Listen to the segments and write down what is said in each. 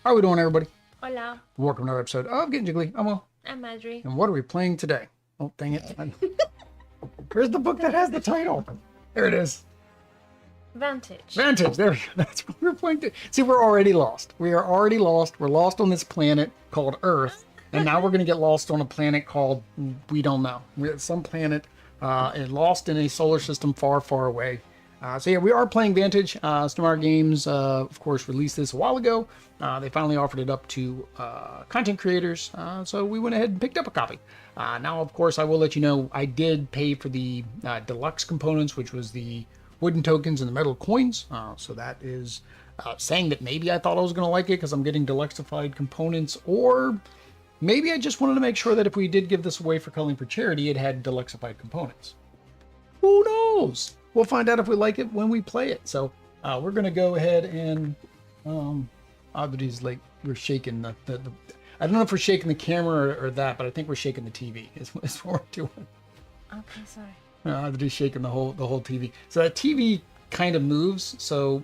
How are we doing, everybody? Hola, Welcome to another episode of Getting Jiggly. I'm Will. I'm Adri. And what are we playing today? Oh, dang it. Where's the book that has the title? There it is. Vantage. Vantage. There we go. That's what we're playing. See, we're already lost. We are already lost. We're lost on this planet called Earth. And now we're going to get lost on a planet called, we don't know. We're at some planet and lost in a solar system far, far away. So yeah, we are playing Vantage. Stormar Games, of course, released this a while ago. They finally offered it up to content creators, so we went ahead and picked up a copy. Now, of course, I will let you know I did pay for the deluxe components, which was the wooden tokens and the metal coins. So that is saying that maybe I thought I was going to like it because I'm getting deluxified components, or maybe I just wanted to make sure that if we did give this away for Culling for Charity, it had deluxified components. Who knows? We'll find out if we like it when we play it. So we're going to go ahead and Audrey's like, we're shaking the I don't know if we're shaking the camera or that, but I think we're shaking the TV is what we're doing. Okay, sorry. Audrey's shaking the whole TV. So that TV kind of moves. So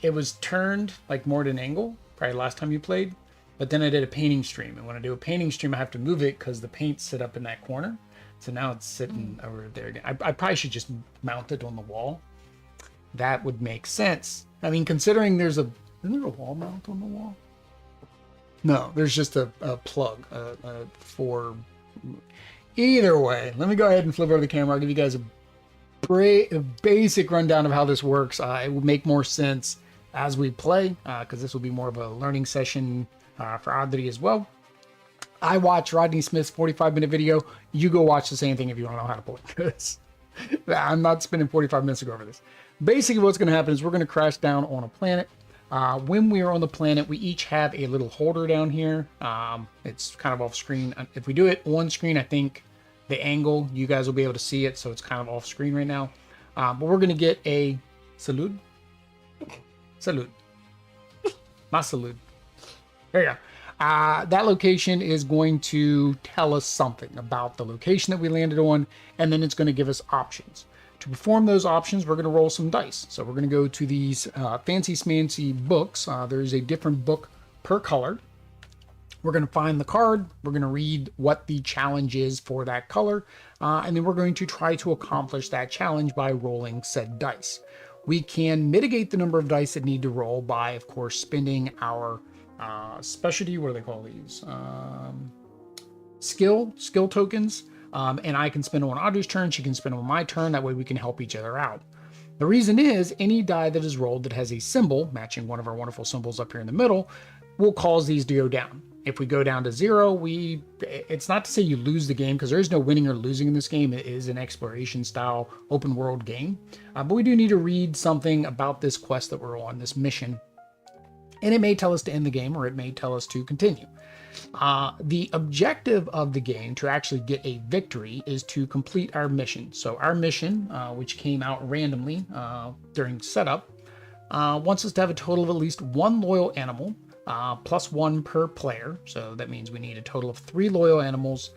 it was turned like more at an angle, probably last time you played. But then I did a painting stream. And when I do a painting stream, I have to move it because the paints sit up in that corner. So now it's sitting over there again. I probably should just mount it on the wall. That would make sense. I mean, considering isn't there a wall mount on the wall? No, there's just a plug for... Either way, let me go ahead and flip over the camera. I'll give you guys a basic rundown of how this works. It will make more sense as we play, because this will be more of a learning session for Audrey as well. I watch Rodney Smith's 45-minute video. You go watch the same thing if you want to know how to play this. I'm not spending 45 minutes to go over this. Basically, what's going to happen is we're going to crash down on a planet. When we are on the planet, we each have a little holder down here. It's kind of off screen. If we do it on screen, I think the angle, you guys will be able to see it. So it's kind of off screen right now. But we're going to get a salute. Salute. My salute. There you go. That location is going to tell us something about the location that we landed on, and then it's going to give us options. To perform those options, we're going to roll some dice. So we're going to go to these fancy smancy books. There is a different book per color. We're going to find the card. We're going to read what the challenge is for that color, and then we're going to try to accomplish that challenge by rolling said dice. We can mitigate the number of dice that need to roll by, of course, spending our specialty, what do they call these? Skill tokens. And I can spend them on Audrey's turn, she can spend them on my turn, that way we can help each other out. The reason is, any die that is rolled that has a symbol, matching one of our wonderful symbols up here in the middle, will cause these to go down. If we go down to 0, it's not to say you lose the game, because there is no winning or losing in this game. It is an exploration style open world game. But we do need to read something about this quest that we're on, this mission. And it may tell us to end the game, or it may tell us to continue. The objective of the game to actually get a victory is to complete our mission. So our mission, which came out randomly during setup, wants us to have a total of at least 1 loyal animal, plus 1 per player. So that means we need a total of 3 loyal animals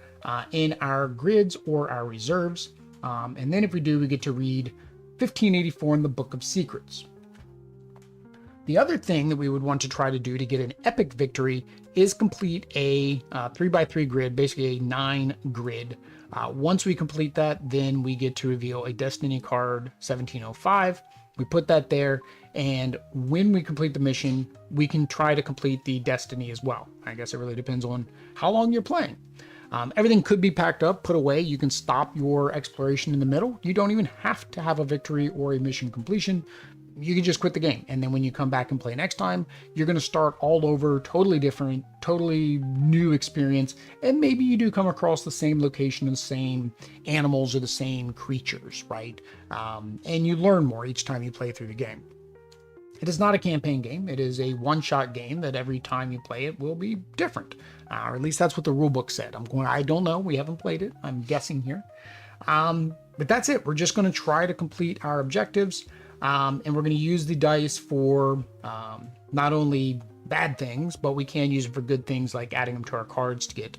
in our grids or our reserves. And then if we do, we get to read 1584 in the Book of Secrets. The other thing that we would want to try to do to get an epic victory is complete a 3x3 grid, basically a 9 grid. Once we complete that, then we get to reveal a Destiny card, 1705. We put that there, and when we complete the mission, we can try to complete the Destiny as well. I guess it really depends on how long you're playing. Everything could be packed up, put away. You can stop your exploration in the middle. You don't even have to have a victory or a mission completion. You can just quit the game, and then when you come back and play next time, you're going to start all over, totally different, totally new experience, and maybe you do come across the same location and the same animals or the same creatures, right? And you learn more each time you play through the game. It is not a campaign game. It is a one-shot game that every time you play it will be different, or at least that's what the rulebook said. I don't know. We haven't played it. I'm guessing here. But that's it. We're just going to try to complete our objectives. And we're going to use the dice for not only bad things, but we can use them for good things, like adding them to our cards to get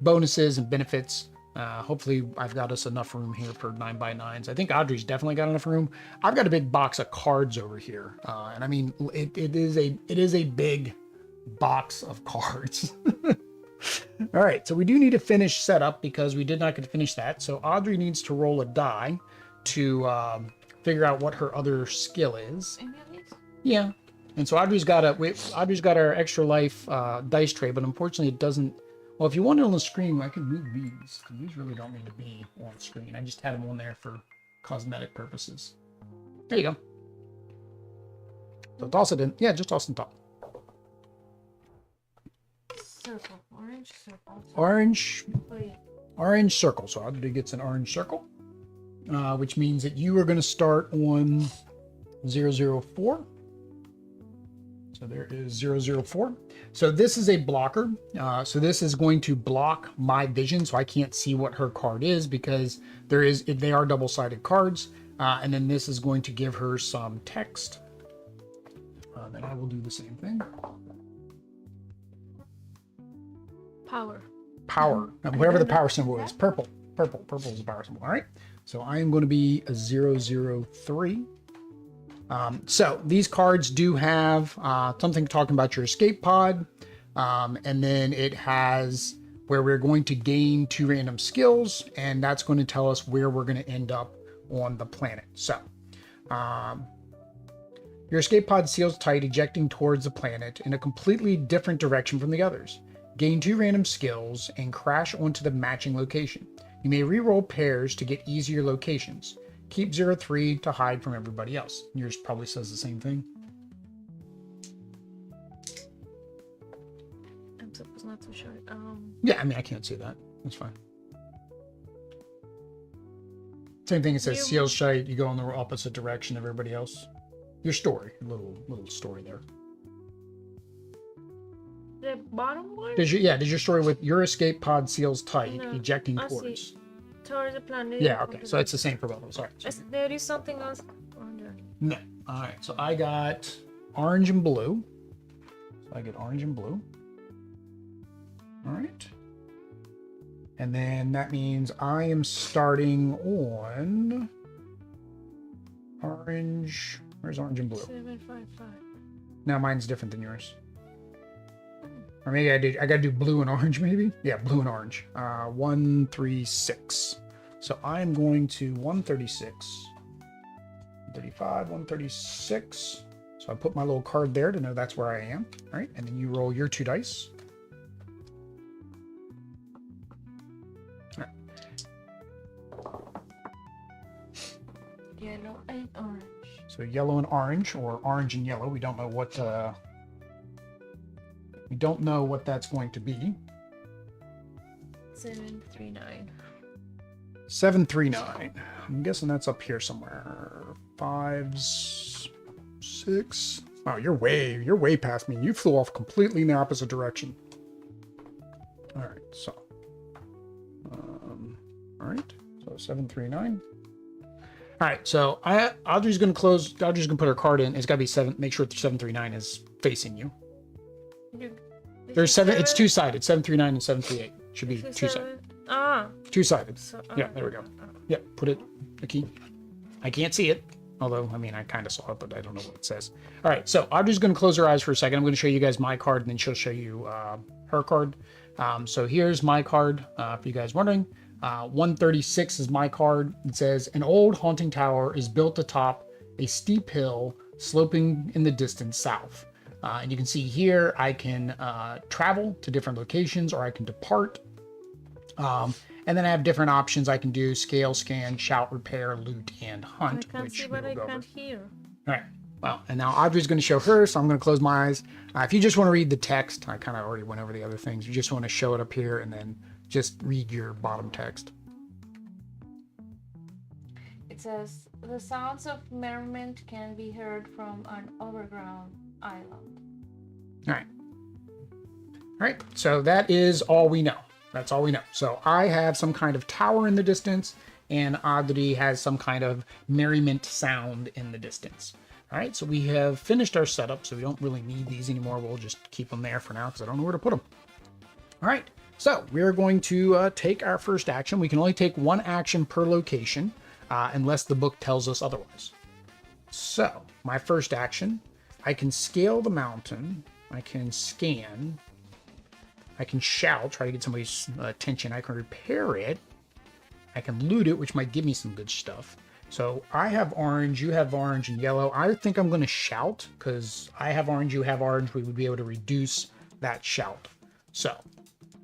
bonuses and benefits. Hopefully I've got us enough room here for 9x9s. I think Audrey's definitely got enough room. I've got a big box of cards over here. And I mean, it is a big box of cards. All right, so we do need to finish setup because we did not get to finish that. So Audrey needs to roll a die to figure out what her other skill is. Any of these? Yeah, and so Audrey's got our extra life dice tray, but unfortunately it doesn't. Well, if you want it on the screen, I can move these. These really don't need to be on the screen. I just had them on there for cosmetic purposes. There you go. So toss it in. Yeah, just toss it on top. Circle. Orange circle. Orange. Oh, yeah. Orange circle. So Audrey gets an orange circle, which means that you are going to start on 004. So there is 004. So this is a blocker. So this is going to block my vision, so I can't see what her card is because they are double-sided cards. And then this is going to give her some text. Then I will do the same thing. Power. Power. Now, whatever the power symbol is. Purple. Purple is the power symbol. All right. So I am going to be a 003. So these cards do have something talking about your escape pod. And then it has where we're going to gain 2 random skills. And that's going to tell us where we're going to end up on the planet. So your escape pod seals tight, ejecting towards the planet in a completely different direction from the others. Gain 2 random skills and crash onto the matching location. You may re-roll pairs to get easier locations. Keep 03 to hide from everybody else. Yours probably says the same thing. I'm supposed not to show it. Yeah, I mean, I can't see that. That's fine. Same thing, it says seals shite. You go in the opposite direction of everybody else. Your story, little story there. The bottom one? Does your story with your escape pod seals tight, No, ejecting I towards? see. Towards the planet. Yeah, okay. So it's the same for both of us. All right. So There is something else under. no. All right. So I got orange and blue. So I get orange and blue. All right. And then that means I am starting on orange. Where's orange and blue? 755. Now mine's different than yours. Or maybe I gotta do blue and orange, maybe? Yeah, blue and orange. 136. So I'm going to 136. 135, 136. So I put my little card there to know that's where I am. All right, and then you roll your 2 dice. All right. Yellow and orange. So yellow and orange, or orange and yellow. We don't know what that's going to be. 739. 739. I'm guessing that's up here somewhere. 5, 6. Wow, you're way past me. You flew off completely in the opposite direction. All right, so, all right, so 739. All right, so Audrey's gonna put her card in. It's gotta be 7. Make sure the 739 is facing you. There's 7. It's 2-sided. 739 and 738 should be 2-sided. Ah. 2-sided. So, Yeah, there we go. Yeah, put it the key. I can't see it, although I mean I kind of saw it, but I don't know what it says. All right, so Audrey's going to close her eyes for a second. I'm going to show you guys my card, and then she'll show you her card. So here's my card. For you guys wondering, 136 is my card. It says an old haunting tower is built atop a steep hill sloping in the distance south. And you can see here I can travel to different locations, or I can depart. And then I have different options. I can do scale, scan, shout, repair, loot, and hunt. I can't see, but I can't hear. All right. Well, and now Audrey's going to show her, so I'm going to close my eyes. If you just want to read the text, I kind of already went over the other things. You just want to show it up here and then just read your bottom text. It says, the sounds of merriment can be heard from an overground island. All right. All right. So that is all we know. That's all we know. So I have some kind of tower in the distance, and Audrey has some kind of merriment sound in the distance. All right, so we have finished our setup, so we don't really need these anymore. We'll just keep them there for now because I don't know where to put them. All right, so we're going to take our first action. We can only take 1 action per location unless the book tells us otherwise. So my first action, I can scale the mountain I can scan. I can shout, try to get somebody's attention. I can repair it. I can loot it, which might give me some good stuff. So I have orange, you have orange and yellow. I think I'm going to shout because I have orange, you have orange. We would be able to reduce that shout. So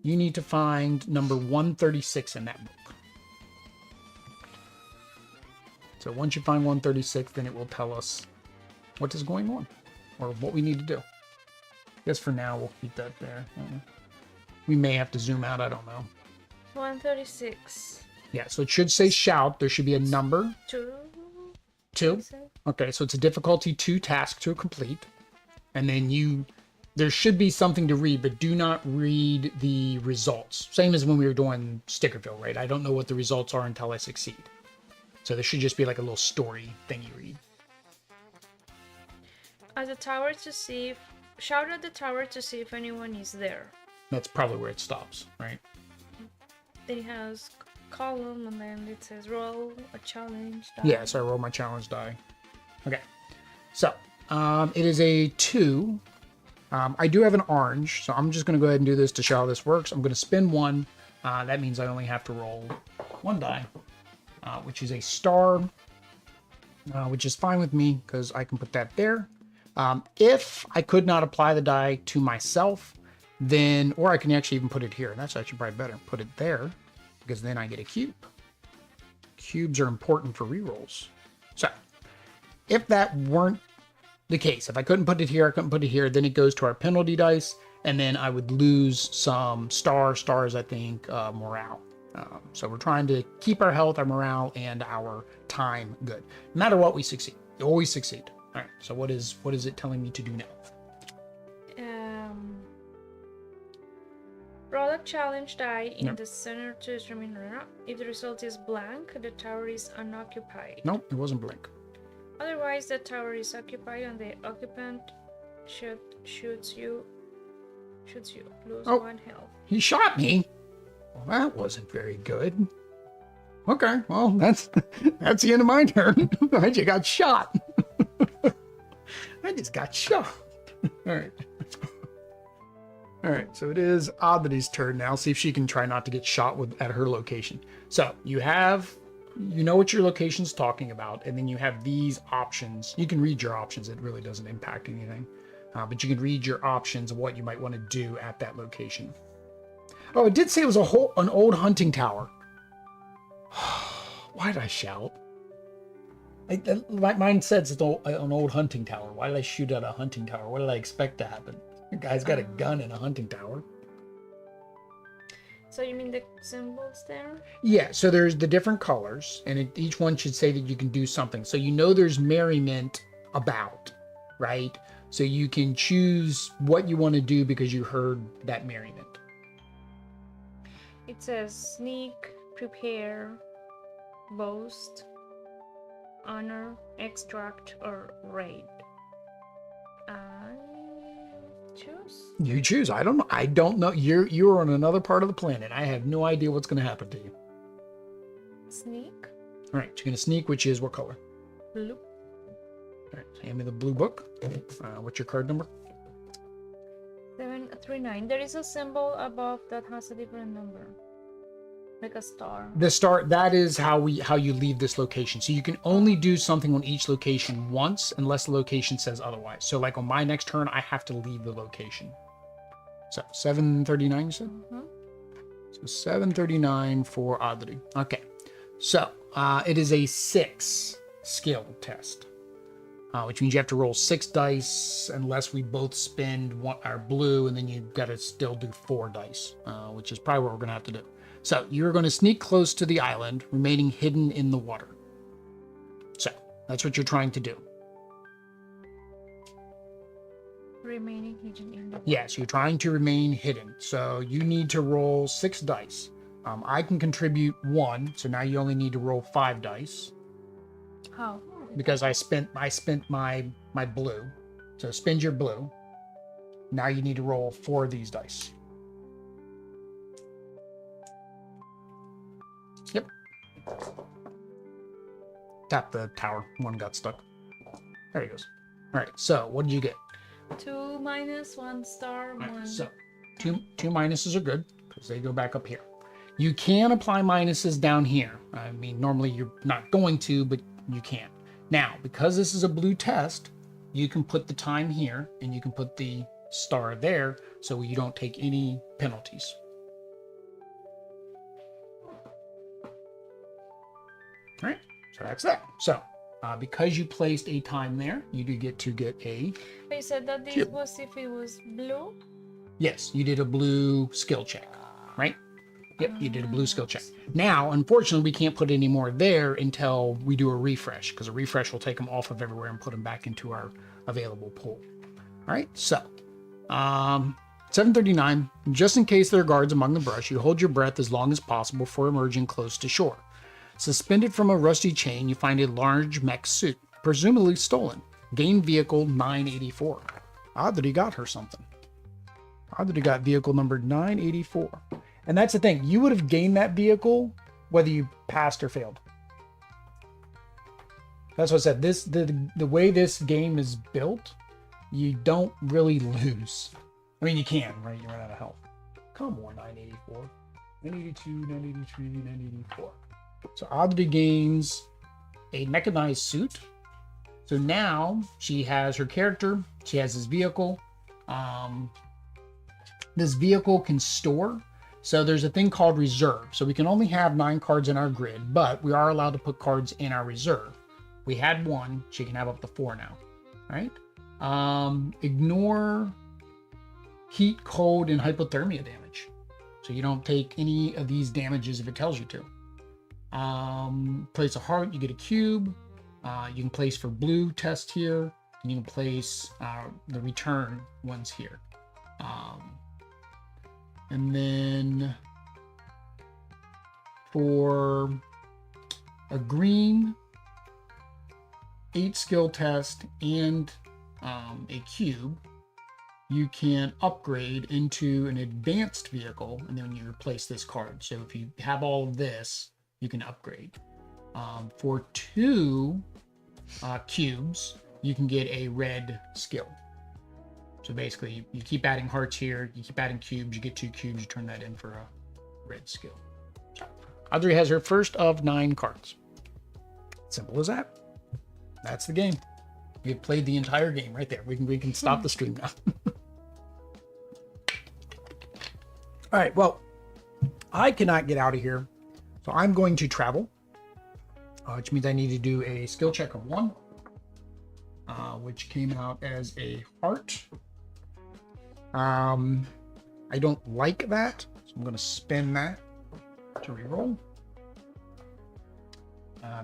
you need to find number 136 in that book. So once you find 136, then it will tell us what is going on or what we need to do. I guess for now, we'll keep that there. We may have to zoom out. I don't know. 136. Yeah, so it should say shout. There should be a number. 2. 2. Okay, so it's a difficulty 2 task to complete. And then there should be something to read, but do not read the results. Same as when we were doing Stickerville, right? I don't know what the results are until I succeed. So there should just be like a little story thing you read. At the tower to see if... Shout at the tower to see if anyone is there. That's probably where it stops, right? Then it has column and then it says roll a challenge die. Yeah, so I roll my challenge die. Okay. So, it is a 2. I do have an orange, so I'm just going to go ahead and do this to show how this works. I'm going to spin 1. That means I only have to roll 1 die, which is a star, which is fine with me because I can put that there. If I could not apply the die to myself, then, or I can actually even put it here. That's actually probably better. Put it there because then I get a cube. Cubes are important for rerolls. So if that weren't the case, if I couldn't put it here, I couldn't put it here, then it goes to our penalty dice, and then I would lose some stars, I think, morale. So we're trying to keep our health, our morale, and our time good. No matter what, we succeed. You always succeed. All right, so what is it telling me to do now? Roll a challenge die in the center to determine if the result is blank, the tower is unoccupied. Nope, it wasn't blank. Otherwise, the tower is occupied and the occupant shoots you, lose 1 health. He shot me. Well, that wasn't very good. Okay, well, that's the end of my turn. I just got shot. I just got shot. All right. All right, so it is Oddity's turn now. See if she can try not to get shot at her location. So you know what your location's talking about, and then you have these options. You can read your options. It really doesn't impact anything. But you can read your options of what you might want to do at that location. Oh, it did say it was an old hunting tower. Why did I shout? My mind says it's an old hunting tower. Why did I shoot at a hunting tower? What did I expect to happen? The guy's got a gun in a hunting tower. So you mean the symbols there? Yeah, so there's the different colors, and each one should say that you can do something. So you know there's merriment about, right? So you can choose what you want to do because you heard that merriment. It says sneak, prepare, boast, honor, extract, or raid. Choose? You choose. I don't know. You're on another part of the planet. I have no idea what's going to happen to you. Sneak. All right, you're going to sneak, which is what color? Blue. All right, hand me the blue book. What's your card number? 739. There is a symbol above that has a different number, like a star. The star, that is how you leave this location. So you can only do something on each location once unless the location says otherwise. So like on my next turn, I have to leave the location. So 739, you said? Mm-hmm. So 739 for Oddity. Okay. So it is a 6 skill test, which means you have to roll 6 dice unless we both spend our blue, and then you've got to still do 4 dice, which is probably what we're going to have to do. So you're going to sneak close to the island, remaining hidden in the water. So that's what you're trying to do. Remaining hidden in the water. Yes, you're trying to remain hidden. So you need to roll 6 dice. I can contribute 1, so now you only need to roll 5 dice. How? Because I spent my blue. So spend your blue. Now you need to roll 4 of these dice. Yep. Tap the tower. One got stuck. There he goes. All right. So what did you get? 2 minus, 1 star, All right, 1. so two minuses are good because they go back up here. You can apply minuses down here. I mean, normally you're not going to, but you can. Now, because this is a blue test, you can put the time here and you can put the star there so you don't take any penalties. All right, so that's that. So because you placed a time there, you do get to get a... You said that this cube. was if it was blue? Yes, you did a blue skill check, right? Yep, you did a blue skill check. Now, unfortunately, we can't put any more there until we do a refresh, because a refresh will take them off of everywhere and put them back into our available pool. All right, so 739, just in case there are guards among the brush, you hold your breath as long as possible before emerging close to shore. Suspended from a rusty chain, you find a large mech suit, presumably stolen. Gain vehicle 984. Odd that he got her something. Odd that he got vehicle number 984. And that's the thing, you would have gained that vehicle whether you passed or failed. That's what I said. The way this game is built, you don't really lose. I mean, you can, right? You run out of health. Come on, 984. 982, 983, 984. So Audrey gains a mechanized suit. So now she has her character. She has this vehicle. This vehicle can store. So there's a thing called reserve. So we can only have 9 cards in our grid, but we are allowed to put cards in our reserve. We had 1. She can have up to 4 now. All right. Ignore heat, cold, and hypothermia damage. So you don't take any of these damages if it tells you to. Place a heart, you get a cube. You can place for blue test here, and you can place the return ones here. And then for a green 8 skill test and a cube, you can upgrade into an advanced vehicle, and then you replace this card. So if you have all of this, you can upgrade. For 2 cubes, you can get a red skill. So basically, you keep adding hearts here, you keep adding cubes, you get 2 cubes, you turn that in for a red skill. So, Audrey has her first of 9 cards. Simple as that. That's the game. We've played the entire game right there. We can stop the stream now. All right, well, I cannot get out of here. So I'm going to travel, which means I need to do a skill check of 1, which came out as a heart. I don't like that, so I'm going to spin that to reroll.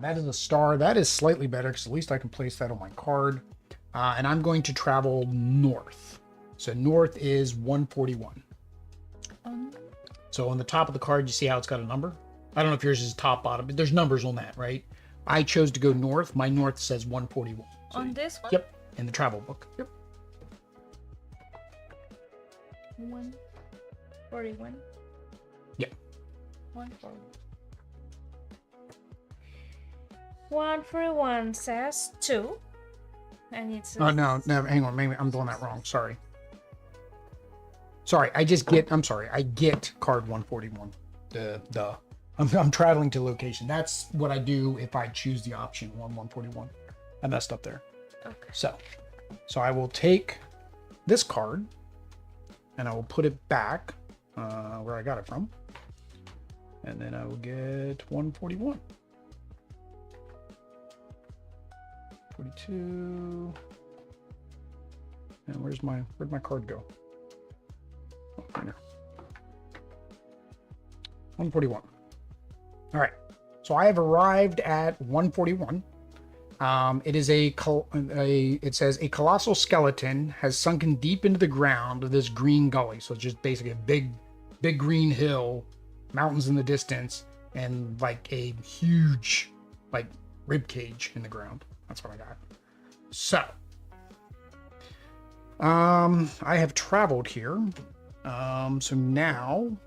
That is a star. That is slightly better because at least I can place that on my card. And I'm going to travel north. So north is 141. So on the top of the card, you see how it's got a number? I don't know if yours is top, bottom, but there's numbers on that, right? I chose to go north. My north says 141. So, on this one? Yep, in the travel book. Yep. 141? Yep. 141. 141 says 2. And it's... Oh, no, hang on. Maybe I'm doing that wrong. Sorry. I get card 141. I'm traveling to location. That's what I do if I choose the option 141. I messed up there. Okay. So I will take this card and I will put it back where I got it from. And then I will get 141. 42. And where'd my card go? Oh, right here. 141. All right. So I have arrived at 141. It is it says a colossal skeleton has sunken deep into the ground of this green gully. So it's just basically a big green hill, mountains in the distance, and like a huge like rib cage in the ground. That's what I got. So I have traveled here. So now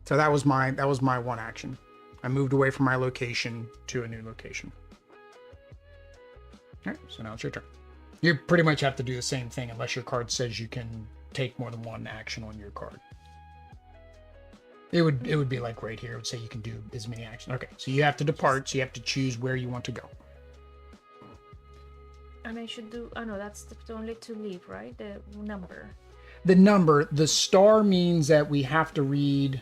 so that was my one action. I moved away from my location to a new location. All right, so now it's your turn. You pretty much have to do the same thing unless your card says you can take more than one action on your card. It would be like right here. It would say you can do as many actions. Okay, so you have to depart. So you have to choose where you want to go. And I should do. Oh no, that's the only to leave, right? The number. The number, the star means that we have to read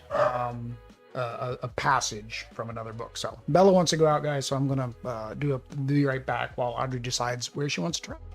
a passage from another book. So Bella wants to go out, guys. So I'm gonna be right back while Audrey decides where she wants to travel.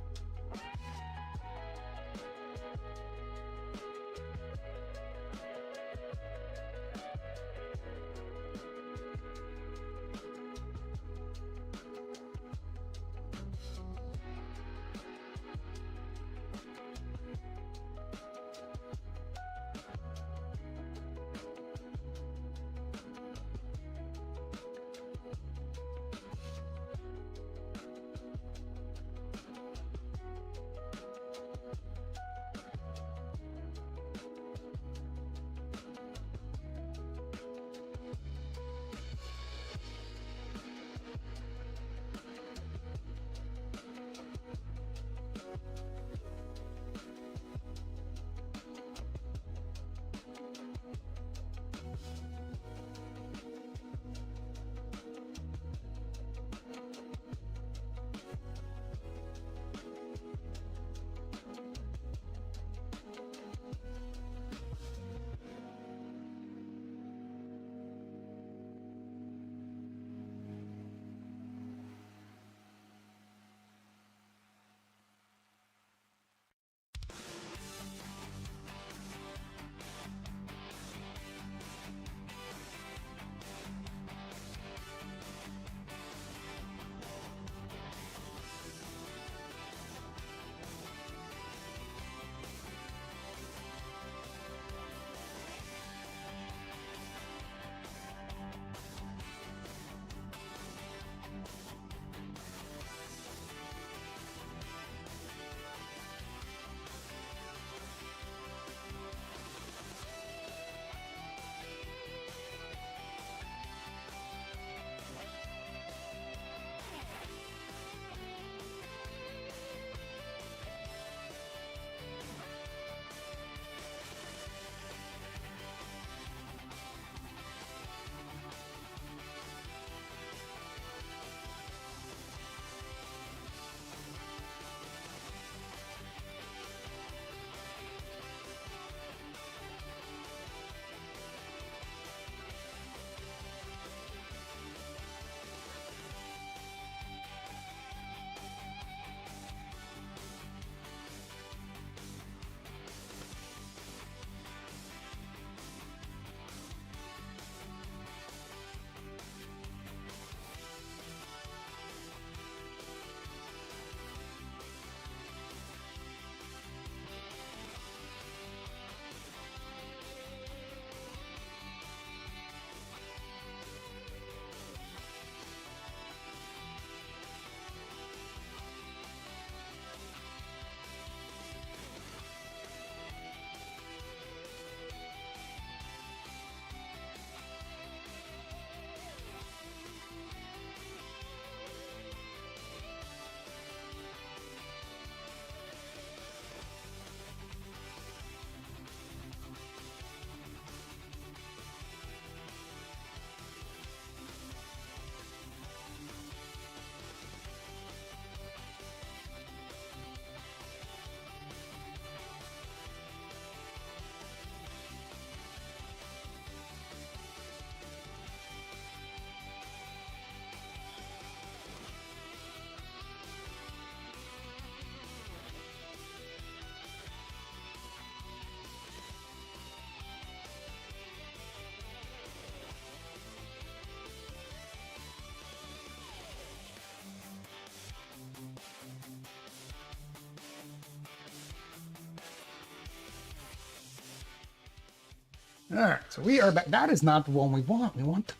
All right, so we are back. That is not the one we want. We want.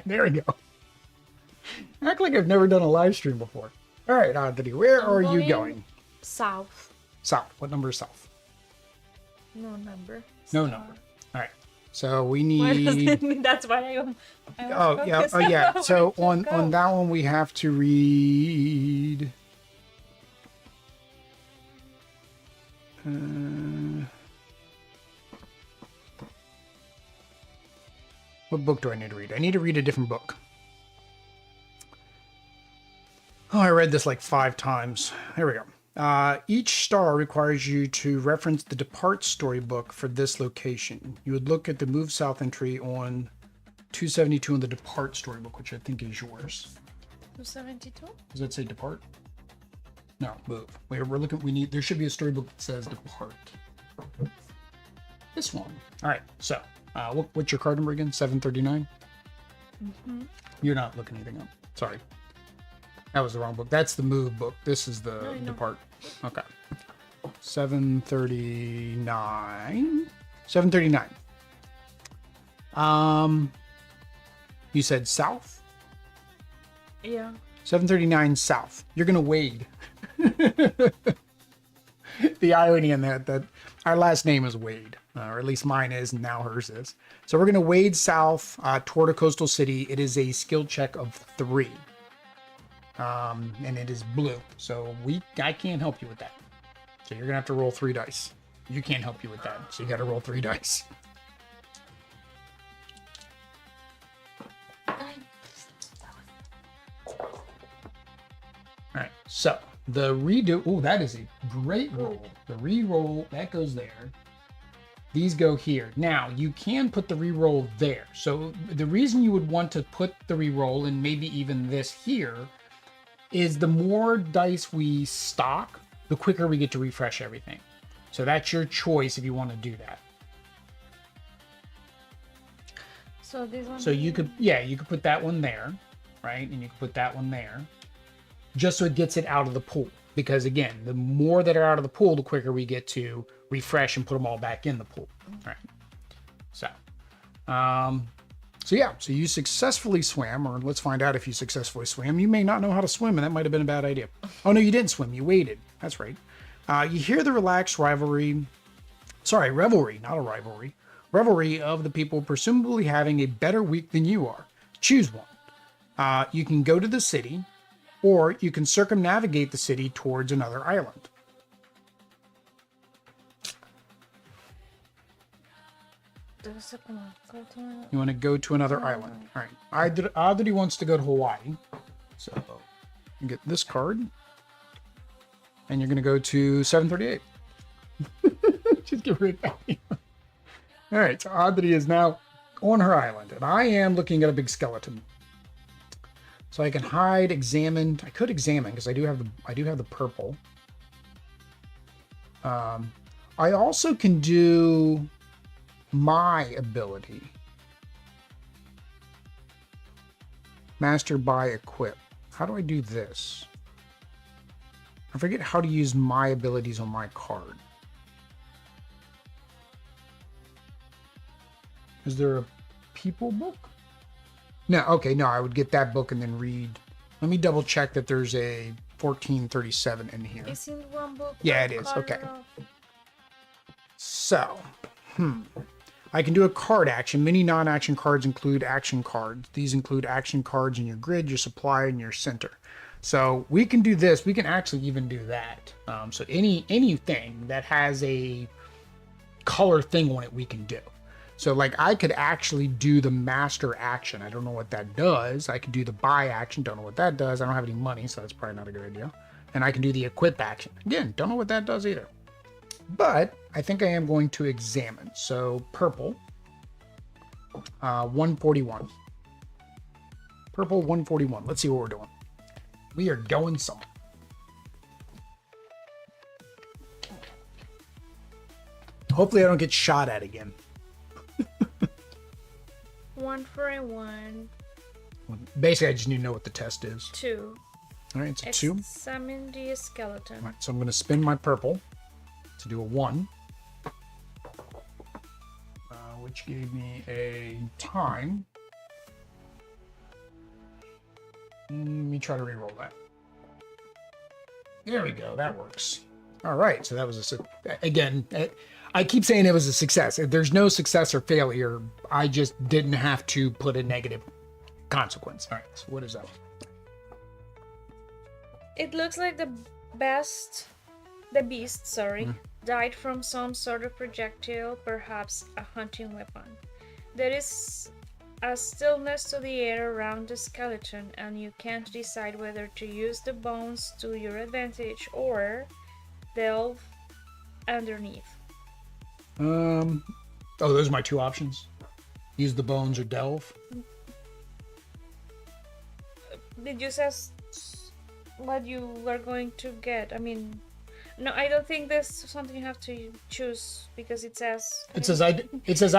There we go. Act like I've never done a live stream before. All right, Anthony, where are you going? South. South. What number is south? No number. No Star. number. All right. So we Why does need. it, that's why I was Oh yeah, focused oh yeah. on So where to on go. that one we have to read. What book do I need to read? I need to read a different book. Oh, I read this like 5 times. There we go. Each star requires you to reference the Depart storybook for this location. You would look at the Move South entry on 272 in the Depart storybook, which I think is yours. 272? Does that say Depart? No, Move. We're looking. We need. There should be a storybook that says Depart. This one. All right. So, what's your card number again? 739. You're not looking anything up. Sorry. That was the wrong book. That's the Move book. This is the Depart. Okay. 739. 739. You said south? Yeah. 739 south. You're going to wade. The irony in that our last name is Wade, or at least mine is, and now hers is. So we're going to wade south toward a coastal city. It is a skill check of 3. And it is blue. So I can't help you with that. So you're going to have to roll 3 dice. You can't help you with that. So you got to roll 3 dice. All right. So the redo. Oh, that is a great roll. The re-roll, that goes there. These go here. Now, you can put the re-roll there. So the reason you would want to put the re-roll and maybe even this here is the more dice we stock, the quicker we get to refresh everything. So that's your choice if you want to do that. So this one. So you could put that one there, right? And you could put that one there, just so it gets it out of the pool. Because again, the more that are out of the pool, the quicker we get to refresh and put them all back in the pool, right? So you successfully swam, or let's find out if you successfully swam. You may not know how to swim, and that might have been a bad idea. Oh no, you didn't swim. You waded. That's right. You hear the relaxed revelry, not a rivalry. Revelry of the people presumably having a better week than you are. Choose one. You can go to the city, or you can circumnavigate the city towards another island. You want to go to another island. All right. Adri wants to go to Hawaii. So you get this card. And you're going to go to 738. Just get rid of that. All right. So Adri is now on her island. And I am looking at a big skeleton. So I can hide, examine. I could examine because I do have the purple. I also can do my ability. Master by equip. How do I do this? I forget how to use my abilities on my card. Is there a people book? No, okay, no, I would get that book and then read. Let me double check that there's a 1437 in here. Isn't one book? Yeah, it is. Okay. So, I can do a card action. Many non-action cards include action cards. These include action cards in your grid, your supply, and your center. So we can do this. We can actually even do that. So anything that has a color thing on it, we can do. So like I could actually do the master action. I don't know what that does. I can do the buy action. Don't know what that does. I don't have any money, so that's probably not a good idea. And I can do the equip action. Again, don't know what that does either. But I think I am going to examine. So purple, 141. Purple 141. Let's see what we're doing. We are going somewhere. Hopefully I don't get shot at again. 141. Basically, I just need to know what the test is. 2. All right, it's a 2. Examine the skeleton. All right, so I'm going to spin my purple to do a 1. Which gave me a time. Let me try to re-roll that. There we go. That works. All right, so that was again. I keep saying it was a success. If there's no success or failure, I just didn't have to put a negative consequence. All right, so what is that? It looks like the beast, sorry, died from some sort of projectile, perhaps a hunting weapon. There is a stillness to the air around the skeleton, and you can't decide whether to use the bones to your advantage or delve underneath. Oh, those are my two options. Use the bones or delve. Did you say what you were going to get? I mean, no, I don't think there's something you have to choose because it says. It says I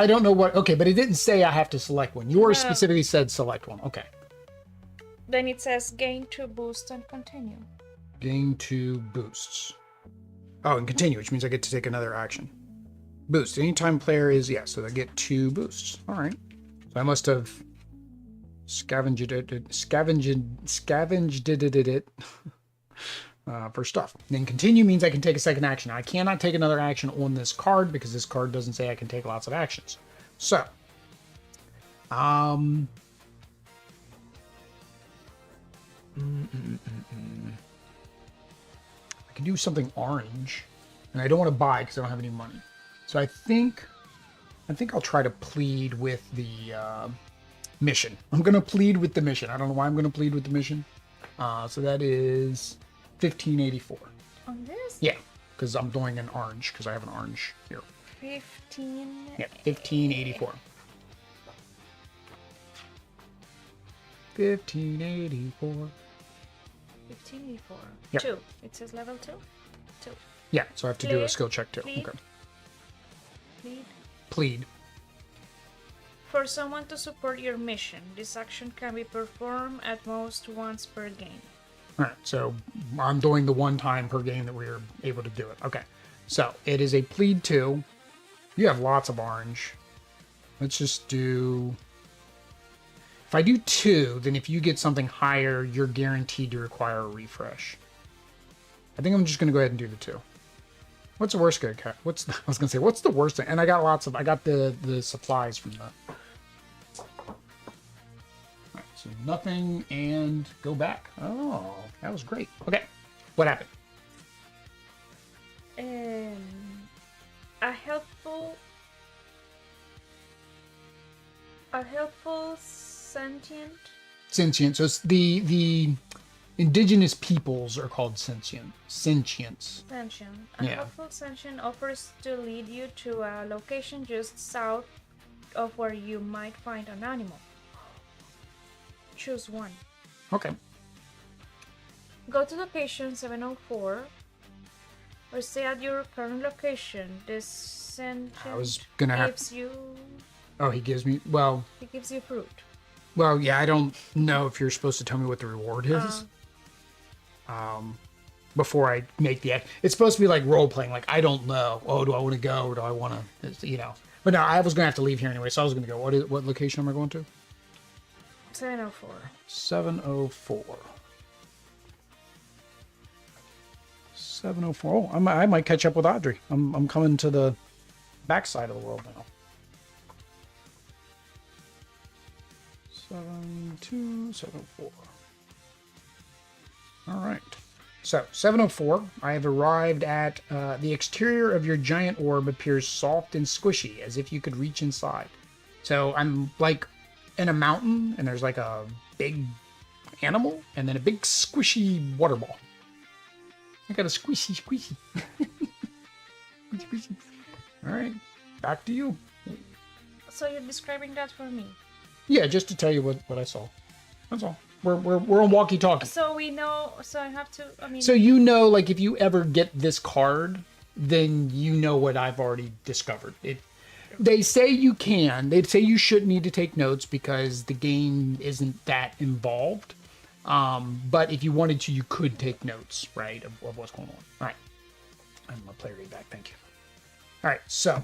don't know what. Okay, but it didn't say I have to select one. Yours No. specifically said select one. Okay. Then it says gain 2 boost and continue. Gain 2 boosts. Oh, and continue, which means I get to take another action. Boost. Anytime player is so I get 2 boosts. All right. So I must have scavenged it for stuff. Then continue means I can take a second action. I cannot take another action on this card because this card doesn't say I can take lots of actions. So, I can do something orange, and I don't want to buy because I don't have any money. So I think I'll try to plead with the mission. I'm going to plead with the mission. I don't know why I'm going to plead with the mission. So that is 1584. On this? Yeah, because I'm doing an orange because I have an orange here. 15. Yeah, 1584. 1584. 1584. Yep. 2. It says level 2? 2. Yeah, so I have to do a Plead. skill check too. Plead. Okay. Lead. Plead. For someone to support your mission, this action can be performed at most once per game. All right, so I'm doing the one time per game that we are able to do it. Okay, so it is a plead 2. You have lots of orange. Let's just do... If I do 2, then if you get something higher, you're guaranteed to require a refresh. I think I'm just going to go ahead and do the 2. What's the worst? I was going to say, what's the worst thing? And I got I got the supplies from that. Alright, so nothing and go back. Oh, that was great. Okay, what happened? A helpful sentient. Sentient. So it's the indigenous peoples are called sentients. Sentient. A Yeah. helpful sentient offers to lead you to a location just south of where you might find an animal. Choose one. Okay. Go to location 704 or stay at your current location. This sentient I was gonna have. gives you Oh, he gives me. Well, fruit. Well, yeah, I don't know if you're supposed to tell me what the reward is. Before I make the act. It's supposed to be like role playing. Like, I don't know. Oh, do I want to go or do I want to, But no, I was going to have to leave here anyway, so I was going to go. What location am I going to? 704. 704. 704. Oh, I might catch up with Audrey. I'm coming to the backside of the world now. 7274. All right. So 704. I have arrived at the exterior of your giant orb appears soft and squishy, as if you could reach inside. So I'm like in a mountain, and there's like a big animal, and then a big squishy water ball. I got a squishy. Squishy. All right, back to you. So you're describing that for me. Yeah, just to tell you what I saw. That's all. We're on walkie-talkie. So we know. So I have to. I mean. So like if you ever get this card, then you know what I've already discovered. They say you can. They say you shouldn't need to take notes because the game isn't that involved. But if you wanted to, you could take notes, right, of what's going on. All right. I'm gonna play read back. Thank you. All right. So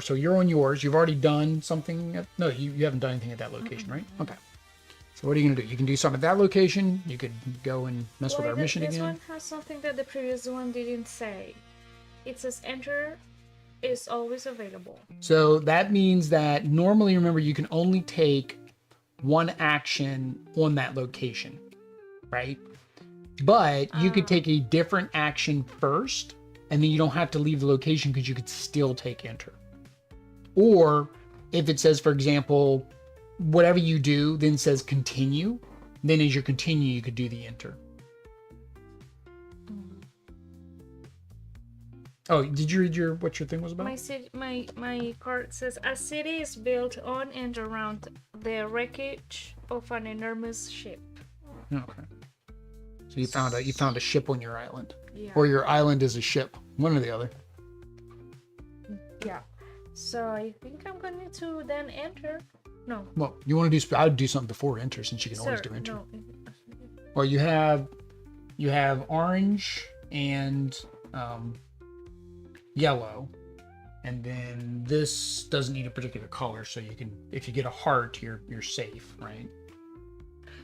so you're on yours. You've already done something. No, you haven't done anything at that location, right? Okay. So what are you going to do? You can do something at that location. You could go and mess with our mission this again. one has something that the previous one didn't say. It says enter is always available. So that means that normally, remember, you can only take one action on that location, right? But you could take a different action first, and then you don't have to leave the location because you could still take enter. Or if it says, for example, whatever you do then says continue, then as you continue, you could do the enter. Oh, did you read what your thing was about? My card says a city is built on and around the wreckage of an enormous ship. Okay. So you found a ship on your island. Yeah. Or your island is a ship. One or the other. Yeah. So I think I'm going to then enter. No. Well, you want to do I would do something before enter since you can always do enter. No. Well, you have orange and yellow, and then this doesn't need a particular color, so you can, if you get a heart, you're safe, right?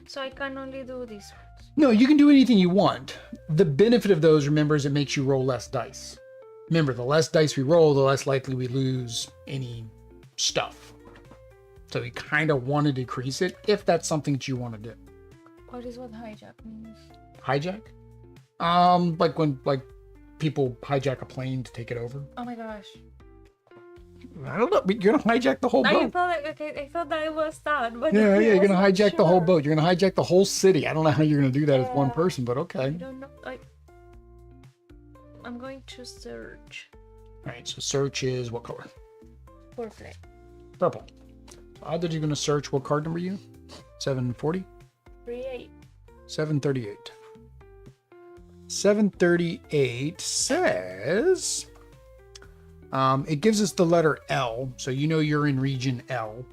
So I can only do these ones. No, you can do anything you want. The benefit of those, remember, is it makes you roll less dice. Remember, the less dice we roll, the less likely we lose any stuff. So we kind of want to decrease it if that's something that you want to do. What is what hijack means? Hijack? Like when people hijack a plane to take it over. Oh my gosh. I don't know. You're gonna hijack the whole boat. I thought that it was that, but Yeah, you're gonna hijack the whole sure. boat. You're gonna hijack the whole city. I don't know how you're gonna do that as one person, but I okay. don't know. I'm going to search. All right. So search is what color? For play. Purple. So Odd that you're gonna search. What card number are you? 740. 3-8. 738. 738 says, it gives us the letter L, so you know you're in region L.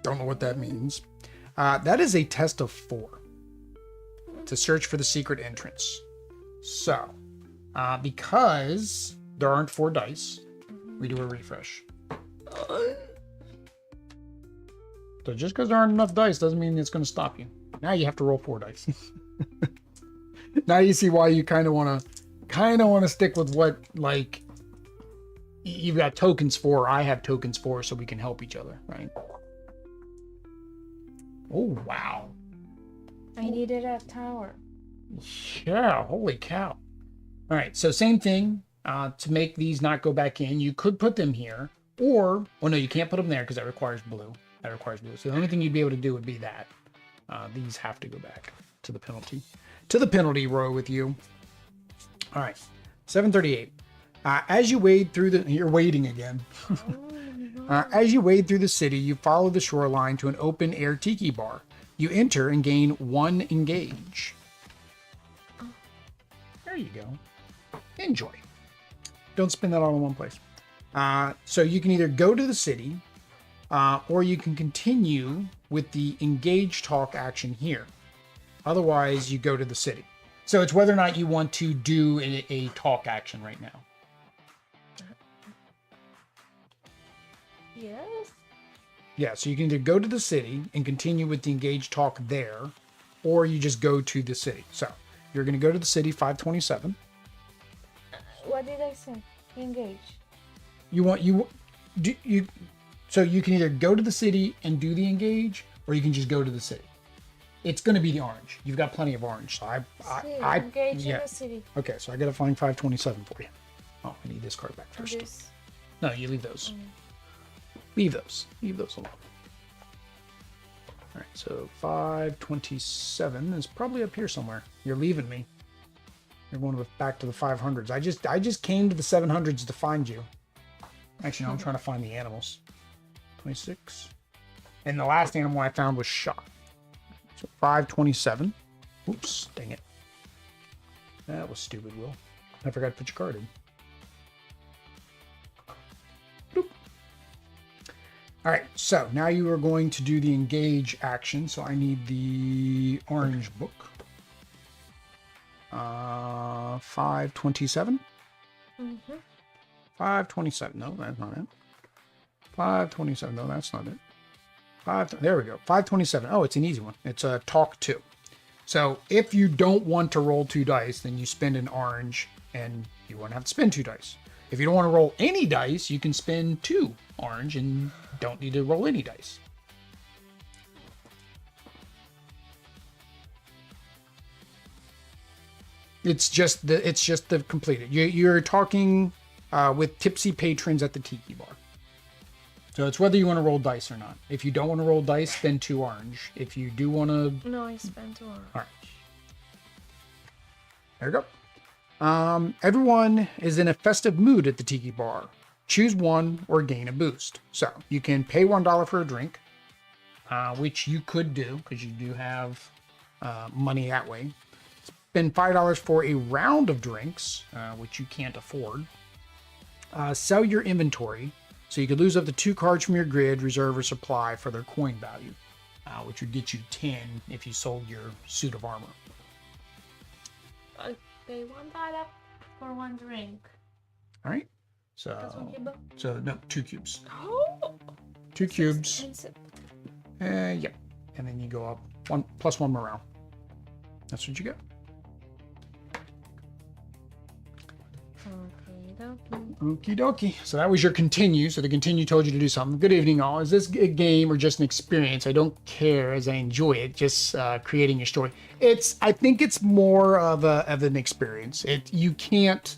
Don't know what that means. That is a test of 4 to search for the secret entrance. So, because there aren't 4 dice, we do a refresh. So just because there aren't enough dice doesn't mean it's going to stop you. Now you have to roll 4 dice. Now you see why you kind of want to stick with what, like, you've got tokens for, I have tokens for, so we can help each other, right? Oh, wow. I needed a tower. Yeah, holy cow. All right, so same thing. To make these not go back in, you could put them here, or, well, no, you can't put them there because that requires blue. That requires blue. So the only thing you'd be able to do would be that. These have to go back to the penalty. To the penalty row with you. All right, 738. As you wade through you're wading again. As you wade through the city, you follow the shoreline to an open air tiki bar. You enter and gain 1 engage. There you go. Enjoy. Don't spend that all in one place. So you can either go to the city, or you can continue with the engage talk action here. Otherwise, you go to the city. So it's whether or not you want to do a talk action right now. Yes. Yeah, so you can either go to the city and continue with the engage talk there, or you just go to the city. So you're going to go to the city, 527. What did I say? Engage. So you can either go to the city and do the engage, or you can just go to the city. It's going to be the orange. You've got plenty of orange. So I engage in the city. Okay, so I got to find 527 for you. Oh, I need this card back first. This. No, you leave those. Leave those. Leave those alone. All right, so 527 is probably up here somewhere. You're leaving me. You're going back to the 500s. I just came to the 700s to find you. Actually, no, I'm trying to find the animals. 26. And the last animal I found was shot. So 527. Oops, dang it. That was stupid, Will. I forgot to put your card in. Boop. All right, so now you are going to do the engage action. So I need the orange book. 527. 527. No, that's not it. 527. No, that's not it. There we go. 527. Oh, it's an easy one. It's a talk 2. So if you don't want to roll 2 dice, then you spend an orange and you won't have to spend 2 dice. If you don't want to roll any dice, you can spend 2 orange and don't need to roll any dice. It's just the completed. You're talking with tipsy patrons at the tiki bar. So it's whether you want to roll dice or not. If you don't want to roll dice, spend 2 orange. If you do want to... No, I spent 2 orange. All right. There you go. Everyone is in a festive mood at the tiki bar. Choose one or gain a boost. So you can pay $1 for a drink, which you could do because you do have money that way. Spend $5 for a round of drinks, which you can't afford. Sell your inventory. So you could lose up to 2 cards from your grid, reserve, or supply for their coin value, which would get you 10 if you sold your suit of armor. I pay $1 for 1 drink. All right. That's 1 cube. So no, 2 cubes. Oh, 2 cubes. expensive. Yep. And then you go up 1 plus 1 morale. That's what you get. Okie dokie. So that was your continue. So the continue told you to do something. Good evening, all. Is this a game or just an experience? I don't care as I enjoy it. Just creating your story. I think it's more of an experience. You can't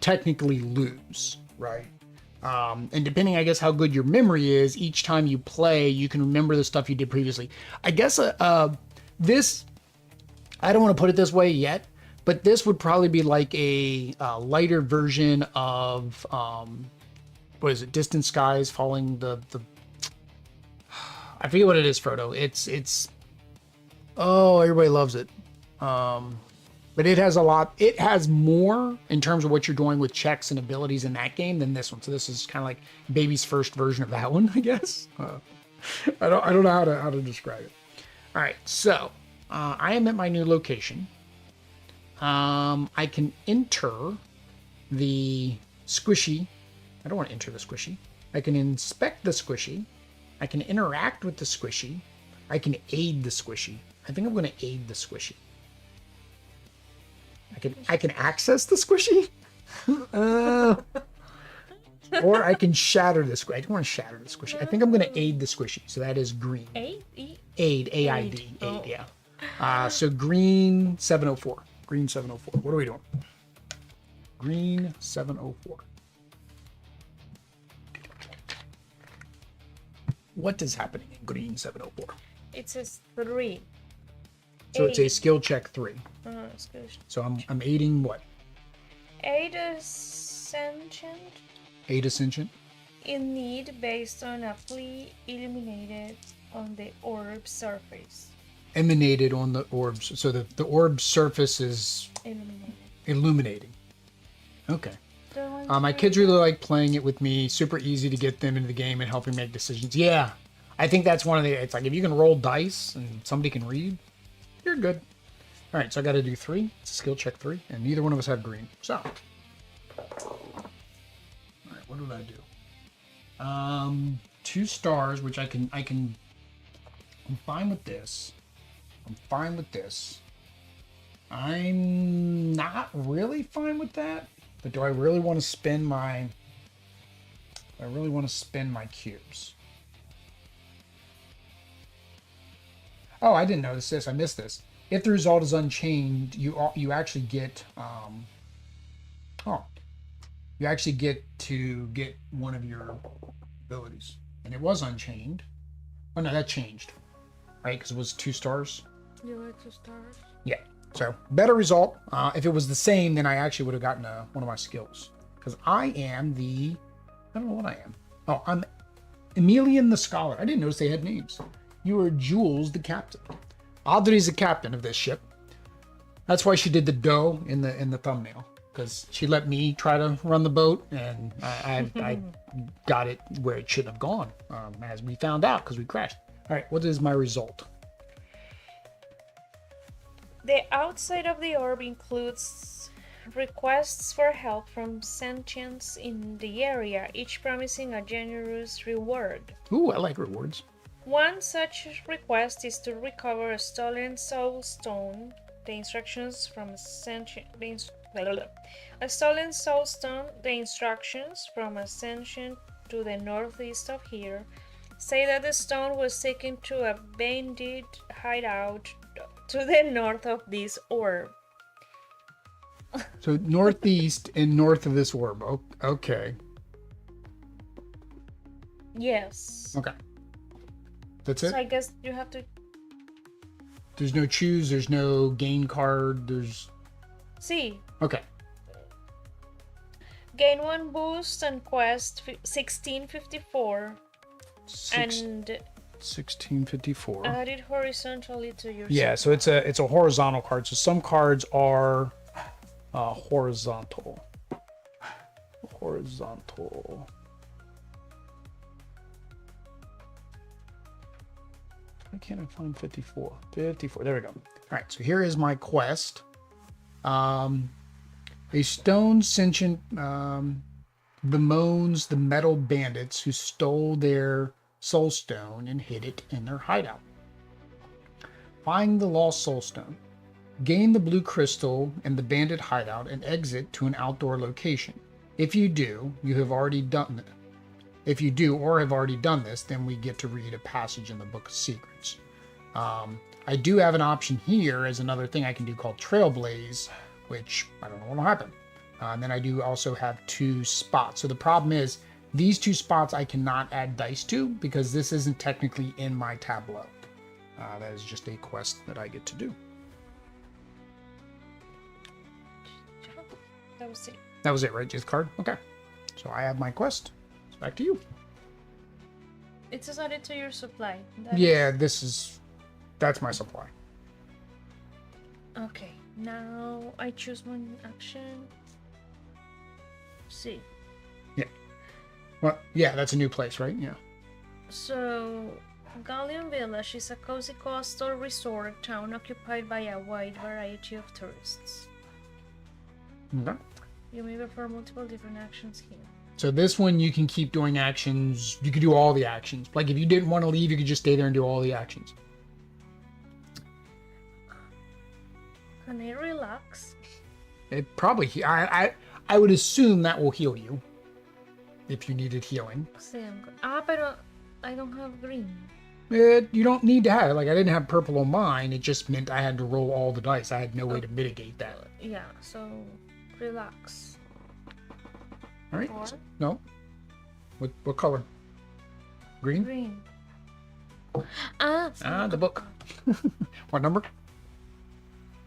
technically lose, right? And depending, I guess, how good your memory is, each time you play, you can remember the stuff you did previously. I guess this, I don't want to put it this way yet, but this would probably be like a lighter version of, what is it? Distant Skies Falling the I forget what it is, Frodo. Oh, everybody loves it. But it has a lot. It has more in terms of what you're doing with checks and abilities in that game than this one. So this is kind of like baby's first version of that one, I guess. I don't know how to describe it. All right, so I am at my new location. I can enter the squishy. I don't want to enter the squishy. I can inspect the squishy. I can interact with the squishy. I can aid the squishy. I think I'm going to aid the squishy. I can access the squishy. Or I can shatter the squishy. I don't want to shatter the squishy. I think I'm going to aid the squishy. So that is green. Aid? Aid. A-I-D. Aid, yeah. So green 704. Green 704. What are we doing? Green 704. What is happening in green 704? It says 3. So it's a skill check 3. Skill check. So I'm aiding what? Aid ascension. Aid ascension? In need based on a plea illuminated on the orb surface. Emanated on the orbs. So the orb surface is illuminating. Okay. My kids really like playing it with me. Super easy to get them into the game and helping make decisions. Yeah. I think that's one of the, it's like if you can roll dice and somebody can read, you're good. All right, so I got to do 3. It's a skill check 3, and neither one of us have green. So, all right, what did I do? 2 stars, which I'm fine with this. I'm fine with this. I'm not really fine with that, but do I really want to spend my? I really want to spend my cubes. Oh, I didn't notice this. I missed this. If the result is unchained, you actually get you actually get to get one of your abilities, and it was unchained. Oh no, that changed, right? Because it was 2 stars. You like 2 stars? Yeah. So better result. If it was the same, then I actually would have gotten one of my skills. Because I am I don't know what I am. Oh, I'm Emilian the Scholar. I didn't notice they had names. You are Jules the Captain. Audrey's the captain of this ship. That's why she did the dough in the thumbnail. Because she let me try to run the boat, and I got it where it shouldn't have gone, as we found out because we crashed. All right, what is my result? The outside of the orb includes requests for help from sentients in the area, each promising a generous reward. Ooh, I like rewards. One such request is to recover a stolen soul stone. The instructions from a stolen soul stone. The instructions from Ascension to the northeast of here say that the stone was taken to a bandit hideout to the north of this orb. So northeast and north of this orb. Okay. Yes. Okay. That's it? So I guess you have to There's no choose, there's no gain card, there's... see. Okay. Gain 1 boost and quest 1654 and 1654. add it horizontally to your Yeah, so it's a horizontal card. So some cards are horizontal. Horizontal. Why can't I find 54? 54. There we go. All right. So here is my quest. A stone sentient bemoans the metal bandits who stole their soul stone and hid it in their hideout. Find the lost soul stone. Gain the blue crystal in the bandit hideout and exit to an outdoor location. If you do, you have already done it. If you do or have already done this, then we get to read a passage in the Book of Secrets. I do have an option here as another thing I can do called Trailblaze, which I don't know what will happen. And then I do also have 2 spots. So the problem is these 2 spots I cannot add dice to because this isn't technically in my tableau. That is just a quest that I get to do. That was it. That was it, right? Just card? Okay. So I have my quest. It's back to you. It says added to your supply. Yeah, that's my supply. Okay, now I choose one action. See. Yeah. Well, yeah, that's a new place, right? Yeah. So, Galleon Village is a cozy coastal resort town occupied by a wide variety of tourists. Okay. You may perform multiple different actions here. So this one you can keep doing actions. You could do all the actions. Like if you didn't want to leave, you could just stay there and do all the actions. Can I relax? It probably I would assume that will heal you if you needed healing. See, I'm good. But I don't have green. You don't need to have it. Like I didn't have purple on mine. It just meant I had to roll all the dice. I had no way to mitigate that. Yeah, so relax. All right. Four. No. What color? Green? Green. The book. What number?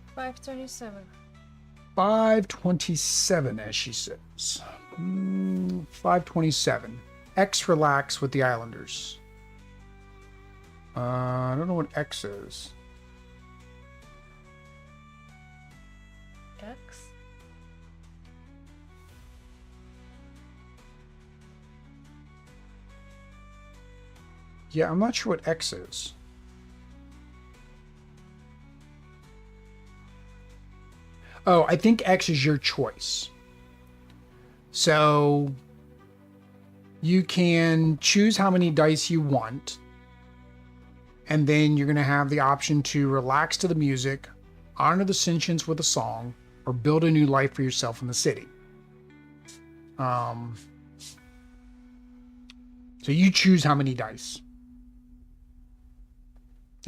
527. 527, as she says. 527. X relax with the Islanders. I don't know what X is. X. Yeah, I'm not sure what X is. Oh, I think X is your choice. So you can choose how many dice you want. And then you're going to have the option to relax to the music, honor the sentience with a song, or build a new life for yourself in the city. So you choose how many dice.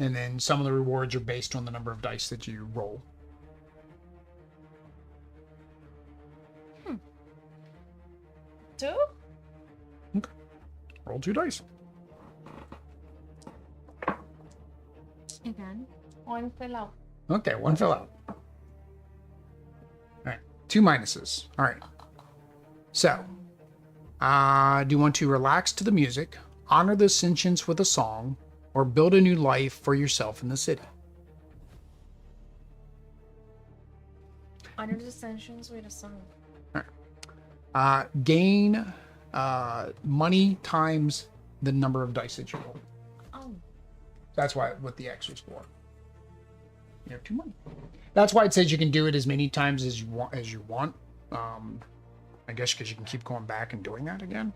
And then some of the rewards are based on the number of dice that you roll. 2? Okay. Roll 2 dice. Again. 1 fell out. Okay, 1 fell out. All right, 2 minuses. All right. So, do you want to relax to the music, honor the sentience with a song, or build a new life for yourself in the city? Honor the sanctions with a song. All right. Gain money times the number of dice that you roll. Oh. That's what the X was for. You have 2 money. That's why it says you can do it as many times as you want. I guess because you can keep going back and doing that again.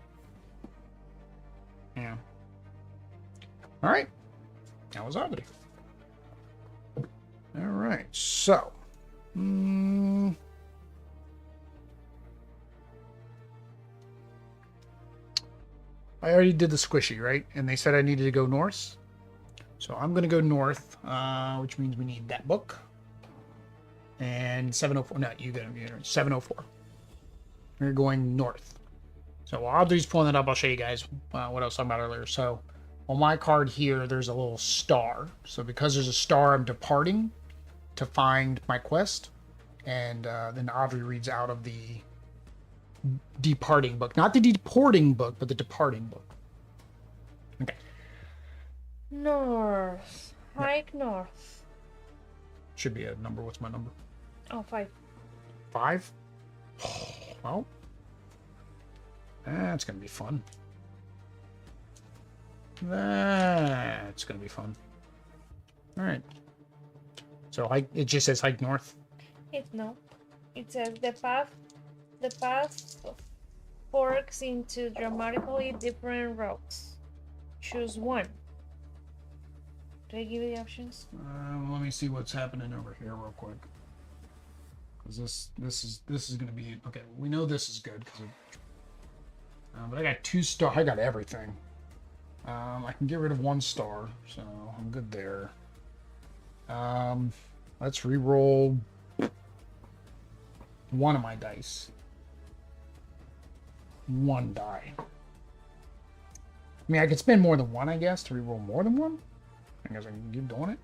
Yeah. All right. That was Audrey. All right. So. I already did the squishy, right? And they said I needed to go north. So I'm going to go north, which means we need that book. And 704. No, you got it. 704. We're going north. So while Audrey's pulling it up, I'll show you guys what I was talking about earlier. So on my card here, there's a little star. So because there's a star, I'm departing to find my quest. And then Audrey reads out of the departing book. Not the deporting book, but the departing book. Okay. North. Hike north. Should be a number. What's my number? Oh, 5. 5? Well, that's going to be fun. That's going to be fun. All right. So it just says hike north. It says the path forks into dramatically different routes. Choose one. Do I give you the options? Let me see what's happening over here real quick. Because this is going to be okay. We know this is good because but I got 2 stars. I got everything. I can get rid of 1 star, so I'm good there. Let's re-roll 1 of my dice. 1 die. I mean, I could spend more than 1, I guess, to re-roll more than 1. I guess I can keep doing it.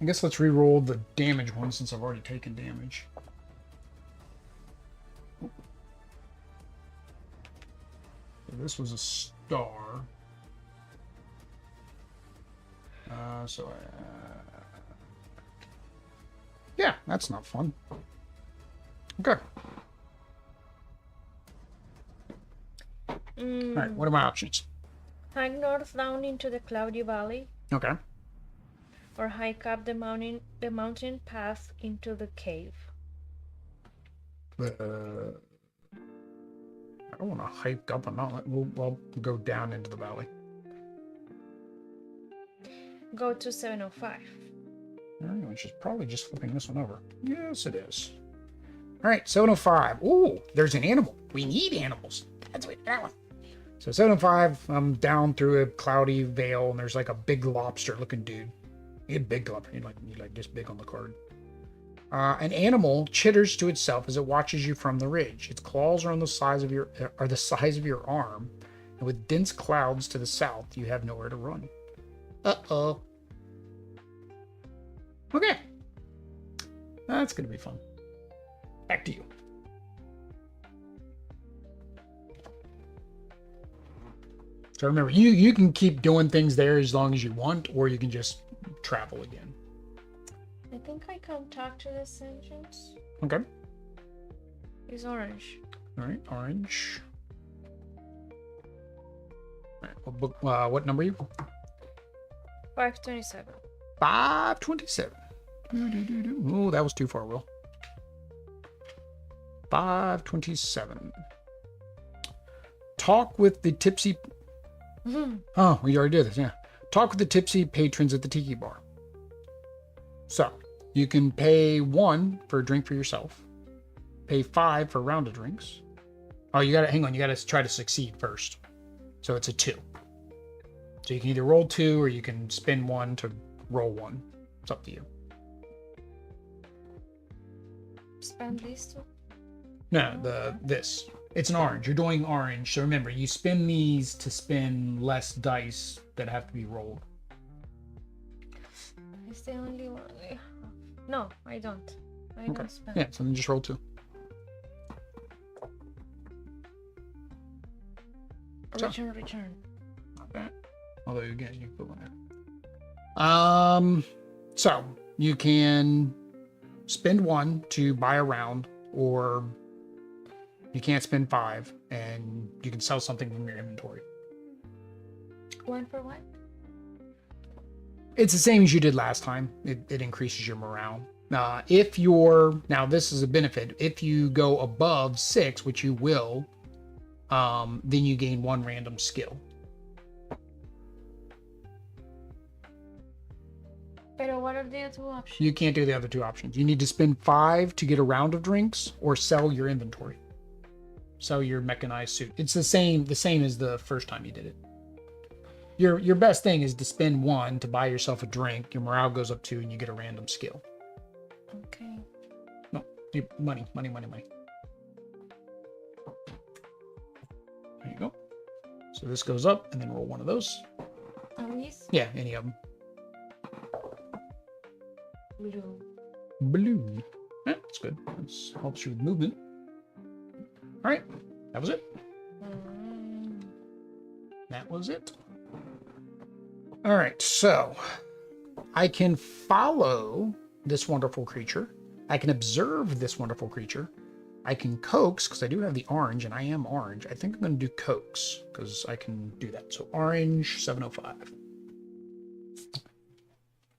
I guess let's re-roll the damage one since I've already taken damage. So this was a star. Yeah, that's not fun. Okay. All right, what are my options? Hike north down into the cloudy valley. Okay. Or hike up the mountain path into the cave. I don't want to hike up a mountain. We'll go down into the valley. Go to 705. All right, which is probably just flipping this one over. Yes, it is. All right, 705. Ooh, there's an animal. We need animals. That's what that one. So 705, I'm down through a cloudy vale, and there's like a big lobster-looking dude. You get big lobster. You like this big on the card. An animal chitters to itself as it watches you from the ridge. Its claws are the size of your arm, and with dense clouds to the south, you have nowhere to run. Uh-oh. Okay. That's gonna be fun. Back to you. So remember, you can keep doing things there as long as you want, or you can just travel again. I think I can talk to the sentence. Okay. It's orange. All right, orange. All right, what number are you? 527. 527. Oh, that was too far, Will. 527. Talk with the tipsy... Oh, we already did this, yeah. Talk with the tipsy patrons at the tiki bar. So, you can pay 1 for a drink for yourself. Pay 5 for a round of drinks. Oh, you gotta try to succeed first. So it's a 2. So you can either roll 2 or you can spend 1 to roll 1. It's up to you. Spend these 2? No, this. It's an orange. You're doing orange. So remember, you spin these to spin less dice that have to be rolled. It's the only one I have. No, I don't. I don't spend. Yeah, so then just roll 2. Return. Not bad. Although again, you can put 1 there. So you can spend 1 to buy a round, or you can't spend 5 and you can sell something from your inventory. 1 for what? It's the same as you did last time. It increases your morale. Now this is a benefit. If you go above 6, which you will, then you gain 1 random skill. But what are the other options? You can't do the other 2 options. You need to spend 5 to get a round of drinks, or sell your inventory. Sell your mechanized suit. It's the same as the first time you did it. Your best thing is to spend 1 to buy yourself a drink. Your morale goes up 2, and you get a random skill. Okay. No, money. There you go. So this goes up, and then roll 1 of those. Are these? Yeah, any of them. Blue. Yeah, that's good. This helps you with movement. All right, that was it. That was it. All right, so I can follow this wonderful creature. I can observe this wonderful creature. I can coax, because I do have the orange, and I am orange. I think I'm going to do coax, because I can do that. So orange, 705.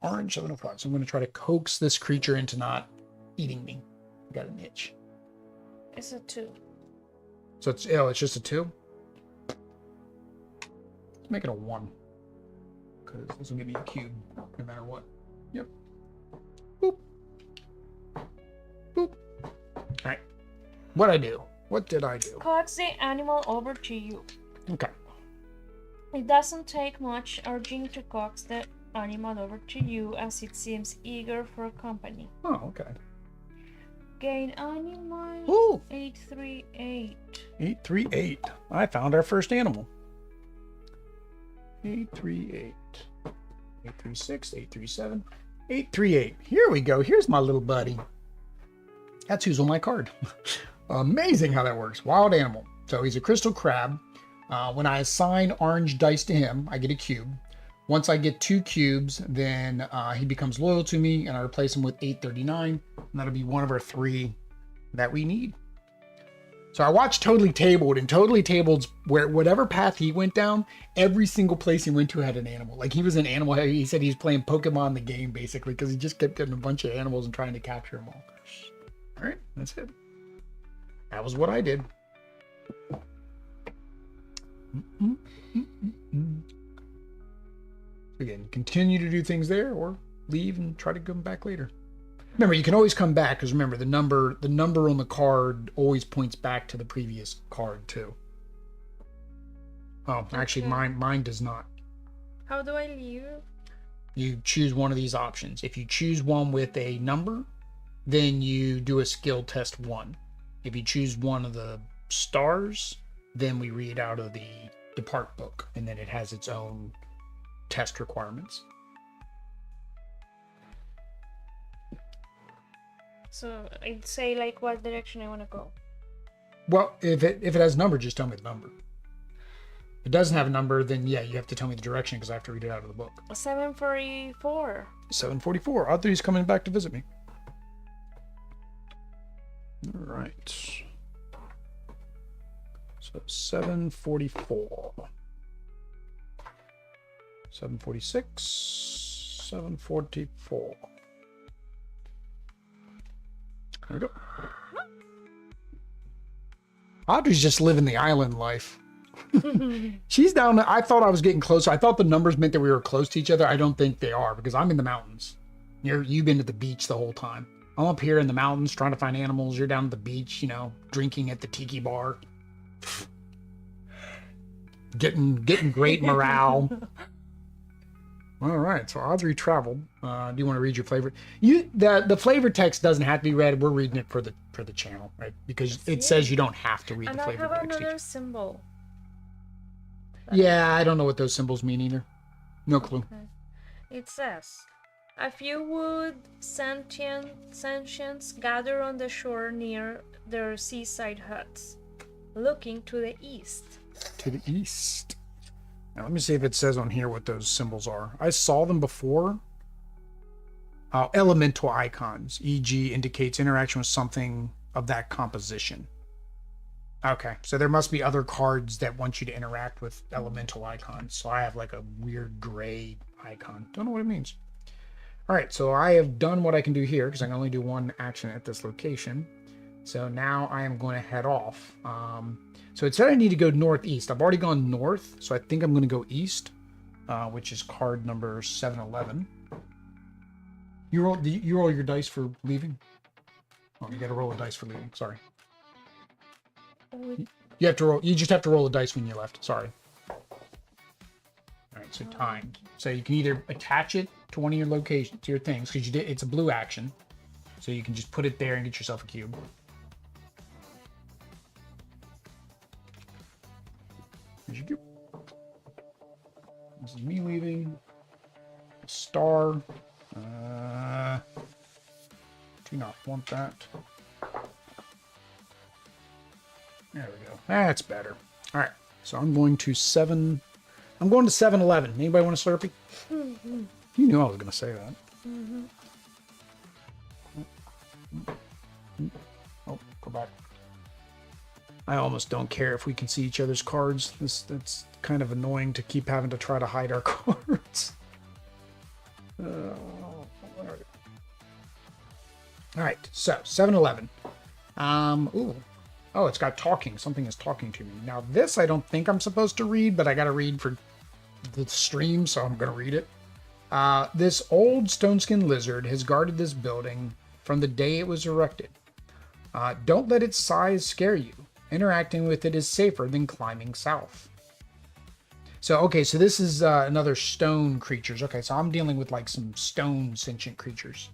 Orange, 705. So I'm going to try to coax this creature into not eating me. I got an itch. It's a 2. So it's just a 2? Let's make it a 1. Because this will give me a cube, no matter what. Yep. Boop. Boop. Alright. What'd I do? What did I do? Coax the animal over to you. Okay. It doesn't take much urging to coax the animal over to you, as it seems eager for company. Oh, okay. Gain animal. Ooh. 838. 838. I found our first animal. 838. 836, 837, 838. Here we go. Here's my little buddy. That's who's on my card. Amazing how that works. Wild animal. So he's a crystal crab. When I assign orange dice to him, I get a cube. Once I get 2 cubes, then he becomes loyal to me, and I replace him with 839. And that'll be one of our 3 that we need. So I watched Totally Tabled, and Totally Tabled's where whatever path he went down, every single place he went to had an animal. Like, he was an animal. He said he was playing Pokemon the game, basically, because he just kept getting a bunch of animals and trying to capture them all. All right, that's it. That was what I did. Again, continue to do things there, or leave and try to come back later. Remember, you can always come back, because remember, the number on the card always points back to the previous card too. Oh, actually, mine does not. How do I leave? You choose one of these options. If you choose one with a number, then you do a skill test 1. If you choose one of the stars, then we read out of the depart book, and then it has its own test requirements. So I'd say, like, what direction I want to go. Well, if it has a number, just tell me the number. If it doesn't have a number, then yeah, you have to tell me the direction, because I have to read it out of the book. 744. 744. Audrey's coming back to visit me. All right. So 744. 746. 744. There we go. Audrey's just living the island life. She's down. I thought I was getting closer. I thought the numbers meant that we were close to each other. I don't think they are, because I'm in the mountains. You've been to the beach the whole time. I'm up here in the mountains trying to find animals. You're down at the beach, drinking at the tiki bar. Getting great morale. All right, so Audrey traveled. Do you want to read your flavor? The flavor text doesn't have to be read. We're reading it for the channel, right? Because it says you don't have to read the flavor text. And I have another symbol. Yeah, I don't know what those symbols mean either. No clue. Okay. It says, a few wood sentients gather on the shore near their seaside huts, looking to the east. To the east. Now, let me see if it says on here what those symbols are. I saw them before. Elemental icons, e.g. indicates interaction with something of that composition. Okay, so there must be other cards that want you to interact with elemental icons. So I have like a weird gray icon. Don't know what it means. All right, so I have done what I can do here, because I can only do one action at this location. So now I am going to head off. So it said I need to go northeast. I've already gone north, so I think I'm going to go east, which is card number 711. You roll your dice for leaving? Oh, you got to roll a dice for leaving. Sorry. You have to roll. You just have to roll a dice when you left. Sorry. All right. So time. So you can either attach it to one of your locations, to your things, because you did. It's a blue action, so you can just put it there and get yourself a cube. Here's your cube. This is me leaving. A star. Do not want that. There we go. That's better. All right. So I'm going to 7-Eleven. Anybody want a Slurpee? Mm-hmm. You knew I was going to say that. Mm-hmm. Oh, go back. I almost don't care if we can see each other's cards. That's kind of annoying to keep having to try to hide our cards. All right. So 7-Eleven. Ooh. Oh, it's got talking. Something is talking to me. Now, this I don't think I'm supposed to read, but I got to read for the stream, so I'm going to read it. This old stone-skinned lizard has guarded this building from the day it was erected. Don't let its size scare you. Interacting with it is safer than climbing south. So, okay, so this is another stone creatures. Okay, so I'm dealing with like some stone sentient creatures.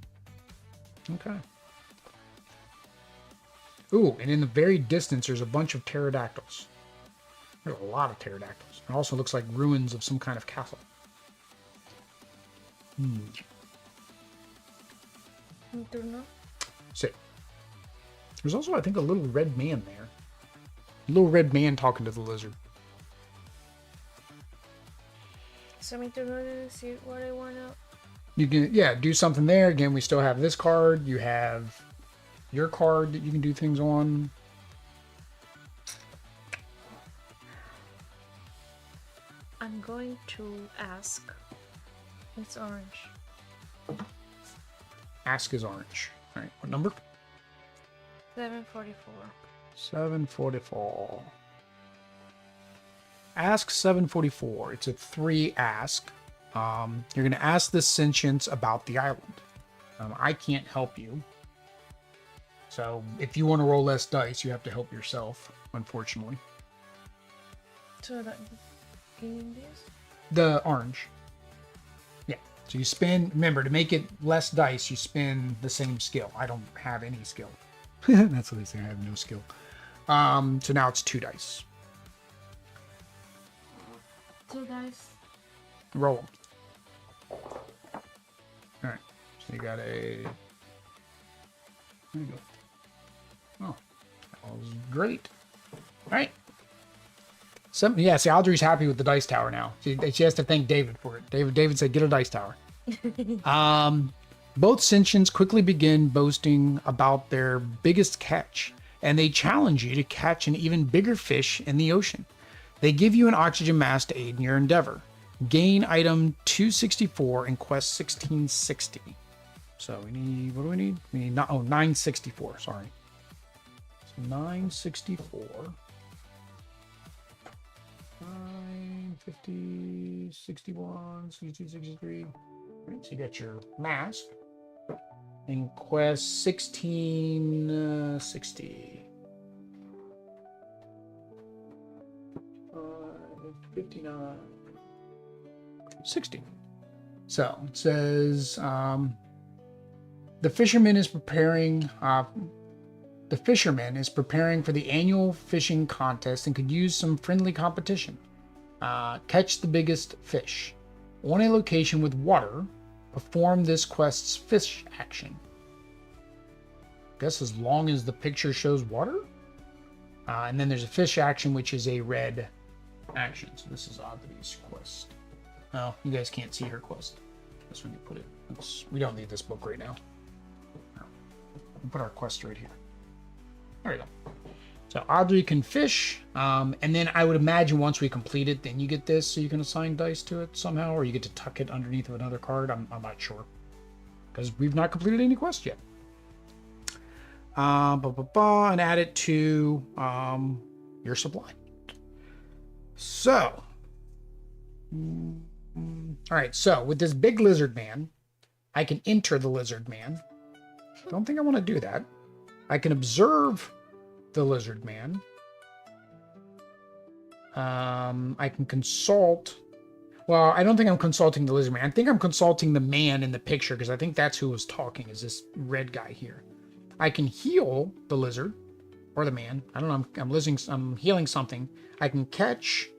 Okay. Ooh, and in the very distance, there's a bunch of pterodactyls. There's a lot of pterodactyls. It also looks like ruins of some kind of castle. So, there's also, I think, a little red man there. A little red man talking to the lizard. So me to see what I want to. You can, yeah, do something there. Again, we still have this card. You have your card that you can do things on. I'm going to ask. It's orange. Ask is orange. All right, what number? 744. 744. Ask 744. It's a 3 ask. You're going to ask the sentience about the island. I can't help you. So if you want to roll less dice, you have to help yourself, unfortunately. So that in this? The orange. Yeah. So you spin, remember, to make it less dice, you spin the same skill. I don't have any skill. That's what they say, I have no skill. So now it's 2 dice. 2 dice. Roll them. Alright. So you got a... There you go. Oh. That was great. Alright. Yeah, see, Audrey's happy with the dice tower now. She has to thank David for it. David said, get a dice tower. Both sentients quickly begin boasting about their biggest catch, and they challenge you to catch an even bigger fish in the ocean. They give you an oxygen mask to aid in your endeavor. Gain item 264 in quest 1660. So we need, what do we need? We need 964, sorry. So 964. 950, 61, 62, 63. Right, so you got your mask. In quest 1660. 59. 60. So it says the fisherman is preparing for the annual fishing contest and could use some friendly competition. Catch the biggest fish. On a location with water, perform this quest's fish action. I guess as long as the picture shows water. And then there's a fish action, which is a red action. So this is Audrey's quest. Oh, you guys can't see her quest. That's when you put it. We don't need this book right now. We'll put our quest right here. There we go. So Audrey can fish, and then I would imagine once we complete it, then you get this, so you can assign dice to it somehow, or you get to tuck it underneath of another card. I'm not sure, because we've not completed any quests yet. And add it to your supply. So, all right. So with this big lizard man, I can enter the lizard man. Don't think I want to do that. I can observe the lizard man. I can consult. Well, I don't think I'm consulting the lizard man. I think I'm consulting the man in the picture because I think that's who was talking, is this red guy here. I can heal the lizard or the man. I don't know. I'm healing something. I can catch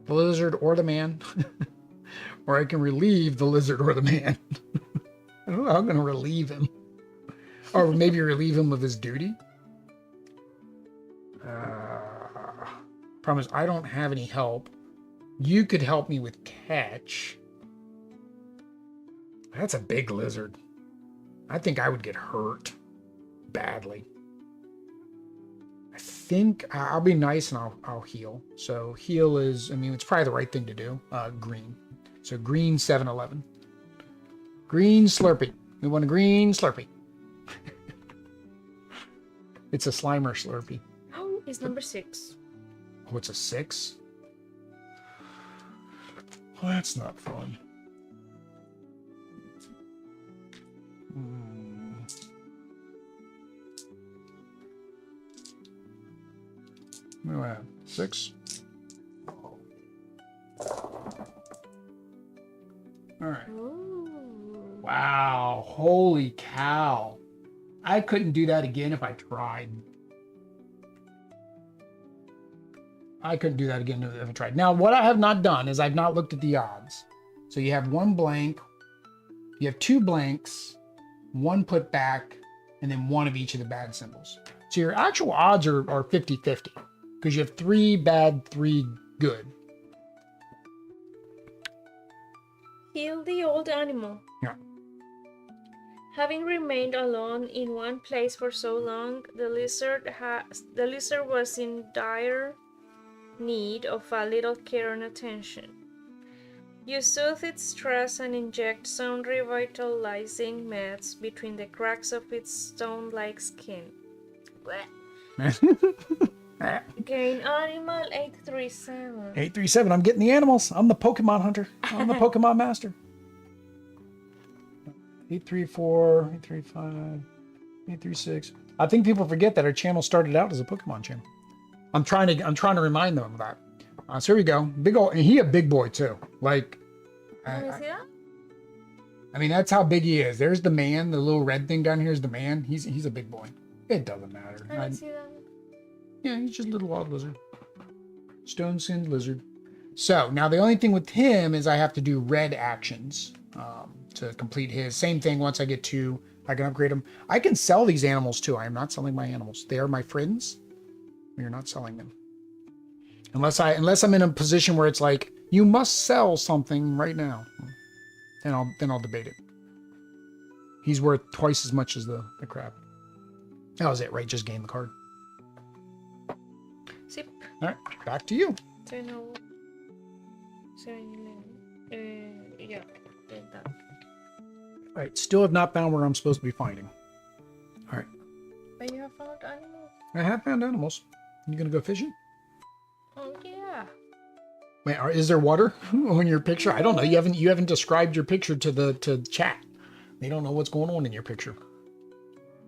the lizard or the man, or I can relieve the lizard or the man. I don't know how I'm going to relieve him. Or maybe relieve him of his duty. Problem is, I don't have any help. You could help me with catch. That's a big lizard. I think I would get hurt badly. I think I'll be nice and I'll heal. So heal is, I mean, it's probably the right thing to do. Green. So green 7-Eleven. Green Slurpee. We want a green Slurpee. It's a Slimer Slurpee. Oh, it's number 6. Oh, it's a 6? Well, that's not fun. What do I have? 6? All right. Ooh. Wow. Holy cow. I couldn't do that again if I tried. I couldn't do that again if I tried. Now, what I have not done is I've not looked at the odds. So you have one blank, you have 2 blanks, 1 put back, and then 1 of each of the bad symbols. So your actual odds are 50-50 because you have 3 bad, 3 good. Heal the old animal. Yeah. Having remained alone in one place for so long, the lizard was in dire need of a little care and attention. You soothe its stress and inject some revitalizing meds between the cracks of its stone-like skin. Gain animal 837. 837. I'm getting the animals. I'm the Pokemon hunter. I'm the Pokemon master. 834, 835, 836. I think people forget that our channel started out as a Pokemon channel. I'm trying to remind them of that. So here we go. Big old, and he a big boy too. Like, Can you see that? I mean, that's how big he is. There's the man. The little red thing down here is the man. He's a big boy. It doesn't matter. Can you see that? Yeah, he's just a little wild lizard. Stone-skinned lizard. So now the only thing with him is I have to do red actions to complete his. Same thing. Once I get 2, I can upgrade them. I can sell these animals too. I am not selling my animals. They are my friends. We are not selling them. Unless I'm in a position where it's like, you must sell something right now. Then I'll debate it. He's worth twice as much as the crab. That was it, right? Just gain the card. Zip. All right, back to you. 7-11. Yeah, did that. All right, still have not found where I'm supposed to be finding. All right. But you have found animals? I have found animals. You gonna go fishing? Oh yeah. Wait, is there water on your picture? I don't know. You haven't described your picture to chat. They don't know what's going on in your picture.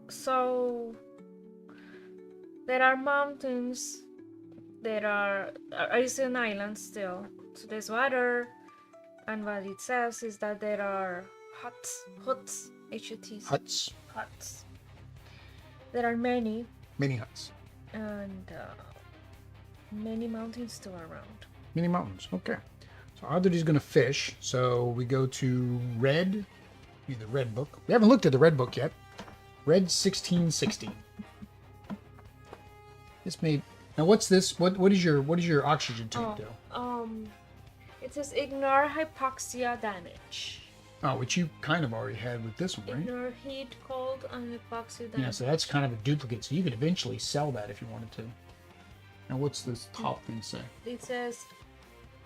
So there are mountains. There are it's an island still. So there's water, and what it says is that there are huts, H-U-T-S. Huts. There are many huts. and many mountains still around. Many mountains. Okay. So Aditi's going to fish. So we go to red. The red book. We haven't looked at the red book yet. Red 1660. This may. Now what's this? What is your oxygen tank do? It says ignore hypoxia damage. Oh, which you kind of already had with this one, right? Ignore heat, cold, and hypoxia damage. Yeah, so that's kind of a duplicate. So you could eventually sell that if you wanted to. Now what's this top thing say? It says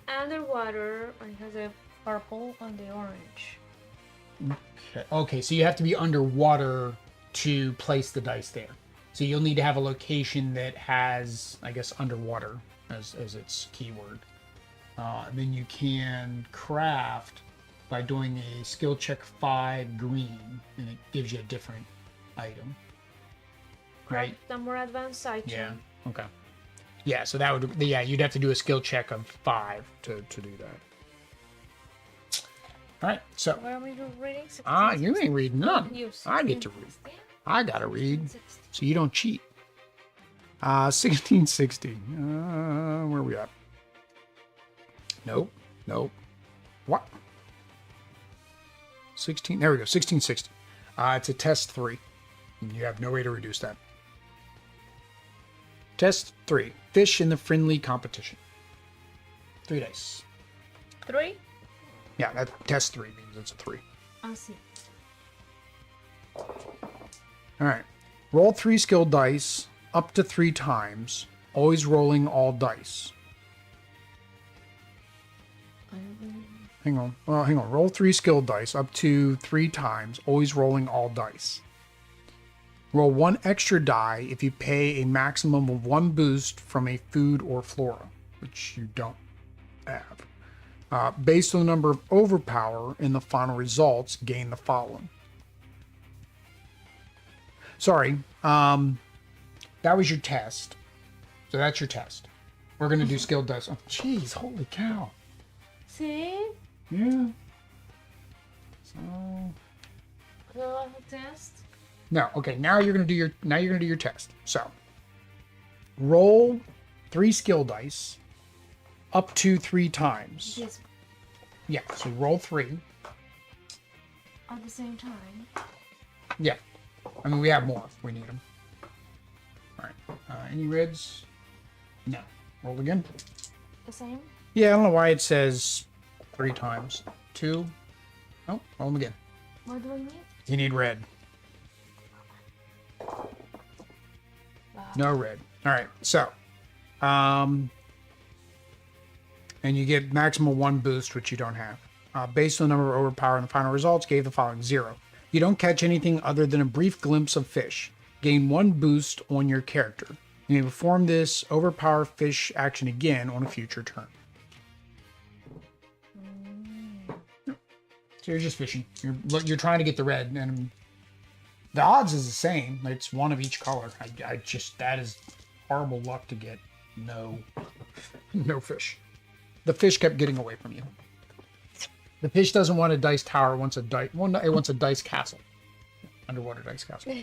underwater, and it has a purple and the orange. Okay. So you have to be underwater to place the dice there. So you'll need to have a location that has, I guess, underwater as its keyword. Then you can craft by doing a skill check 5 green, and it gives you a different item. Right? The more advanced item. Yeah. Okay. Yeah, so that would, yeah, you'd have to do a skill check of 5 to do that. All right, so. What are we reading? You ain't reading none. You. I get to read. I gotta read, so you don't cheat. 1660. Where are we at? Nope. Nope. What? 16. There we go. 1660. It's a test 3. You have no way to reduce that. Test 3. Fish in the friendly competition. 3 dice. 3? Yeah, that test 3 means it's a 3. I see. All right. Roll 3 skill dice up to 3 times, always rolling all dice. Hang on. Well, hang on. Roll 3 skill dice up to 3 times, always rolling all dice. Roll 1 extra die if you pay a maximum of 1 boost from a food or flora, which you don't have. Based on the number of overpower in the final results, gain the following. Sorry, that was your test. So that's your test. We're going to do skill dice. Oh, jeez, holy cow. See? Yeah. So... The test? No, okay, now you're going to do your test. So, roll 3 skill dice up to 3 times. Yes. Yeah, so roll 3. At the same time. Yeah. I mean, we have more if we need them. All right. Any reds? No. Roll again. The same? Yeah, I don't know why it says 3 times. 2. Oh, roll them again. What do I need? You need red. No red. All right. So, and you get maximum 1 boost, which you don't have. Based on the number of overpower in the final results, gave the following: 0. You don't catch anything other than a brief glimpse of fish. Gain 1 boost on your character. You may perform this overpower fish action again on a future turn. So you're just fishing. You're trying to get the red, and the odds is the same. It's 1 of each color. I just, that is horrible luck to get no fish. The fish kept getting away from you. The fish doesn't want a dice tower. It wants a dice castle. Underwater dice castle.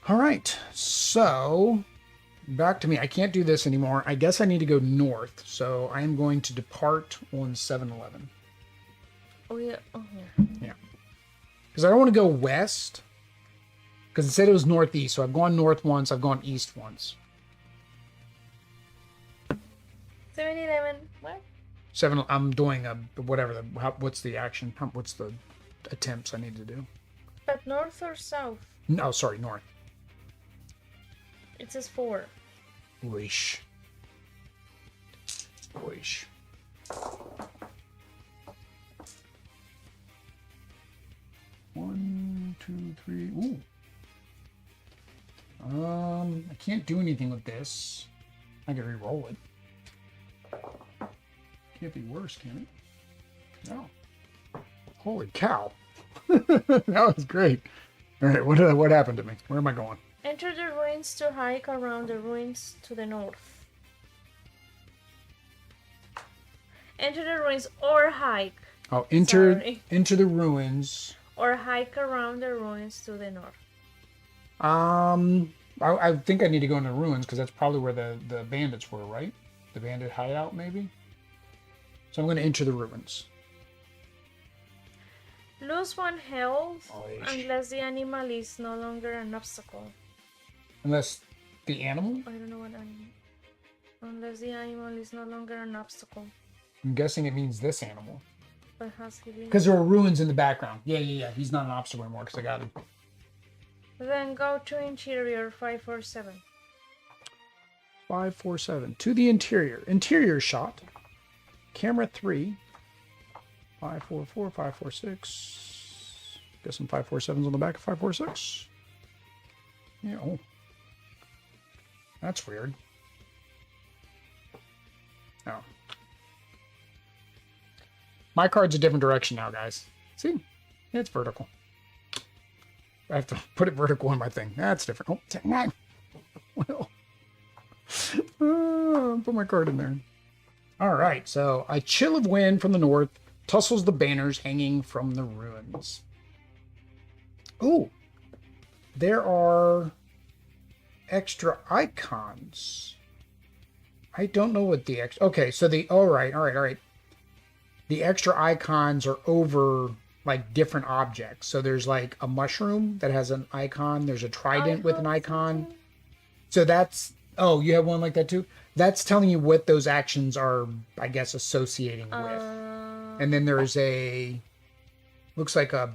All right. So back to me. I can't do this anymore. I guess I need to go north. So I am going to depart on 7-Eleven. Oh, yeah. Oh, yeah. Yeah. Because I don't want to go west. Because it said it was northeast. So I've gone north once. I've gone east once. 7-Eleven. What? 7. I'm doing a whatever. What's the action? What's the attempts I need to do? But north or south? No, sorry, north. It says 4. Wish. 1, 2, 3. Ooh. I can't do anything with this. I can re-roll it. Can't be worse, can it? No. Holy cow. That was great. All right, what happened to me? Where am I going? Enter the ruins to hike around the ruins to the north. Enter the ruins or hike. Oh, enter Sorry. into the ruins. Or hike around the ruins to the north. I think I need to go into the ruins because that's probably where the bandits were, right? The bandit hideout, maybe? So I'm going to enter the ruins. Lose 1 health Oish. unless the animal is no longer an obstacle. Unless the animal? I don't know what animal. Unless the animal is no longer an obstacle. I'm guessing it means this animal. But has he been? Because there are ruins in the background. Yeah. He's not an obstacle anymore because I got him. Then go to interior 547. 547. To the interior. Interior shot. Camera 3. 544, 546. Got some 547s on the back of 546. Yeah. Oh, that's weird. Oh. My card's a different direction now, guys. See? It's vertical. I have to put it vertical in my thing. That's different. Oh, well. Put my card in there. All right, so a chill of wind from the north tussles the banners hanging from the ruins. Ooh, there are extra icons. I don't know what the extra... Okay, so the... All right. The extra icons are over, like, different objects. So there's, like, a mushroom that has an icon. There's a trident with an icon. So that's... Oh, you have one like that too? That's telling you what those actions are, I guess, associating with. And then there's a... Looks like a...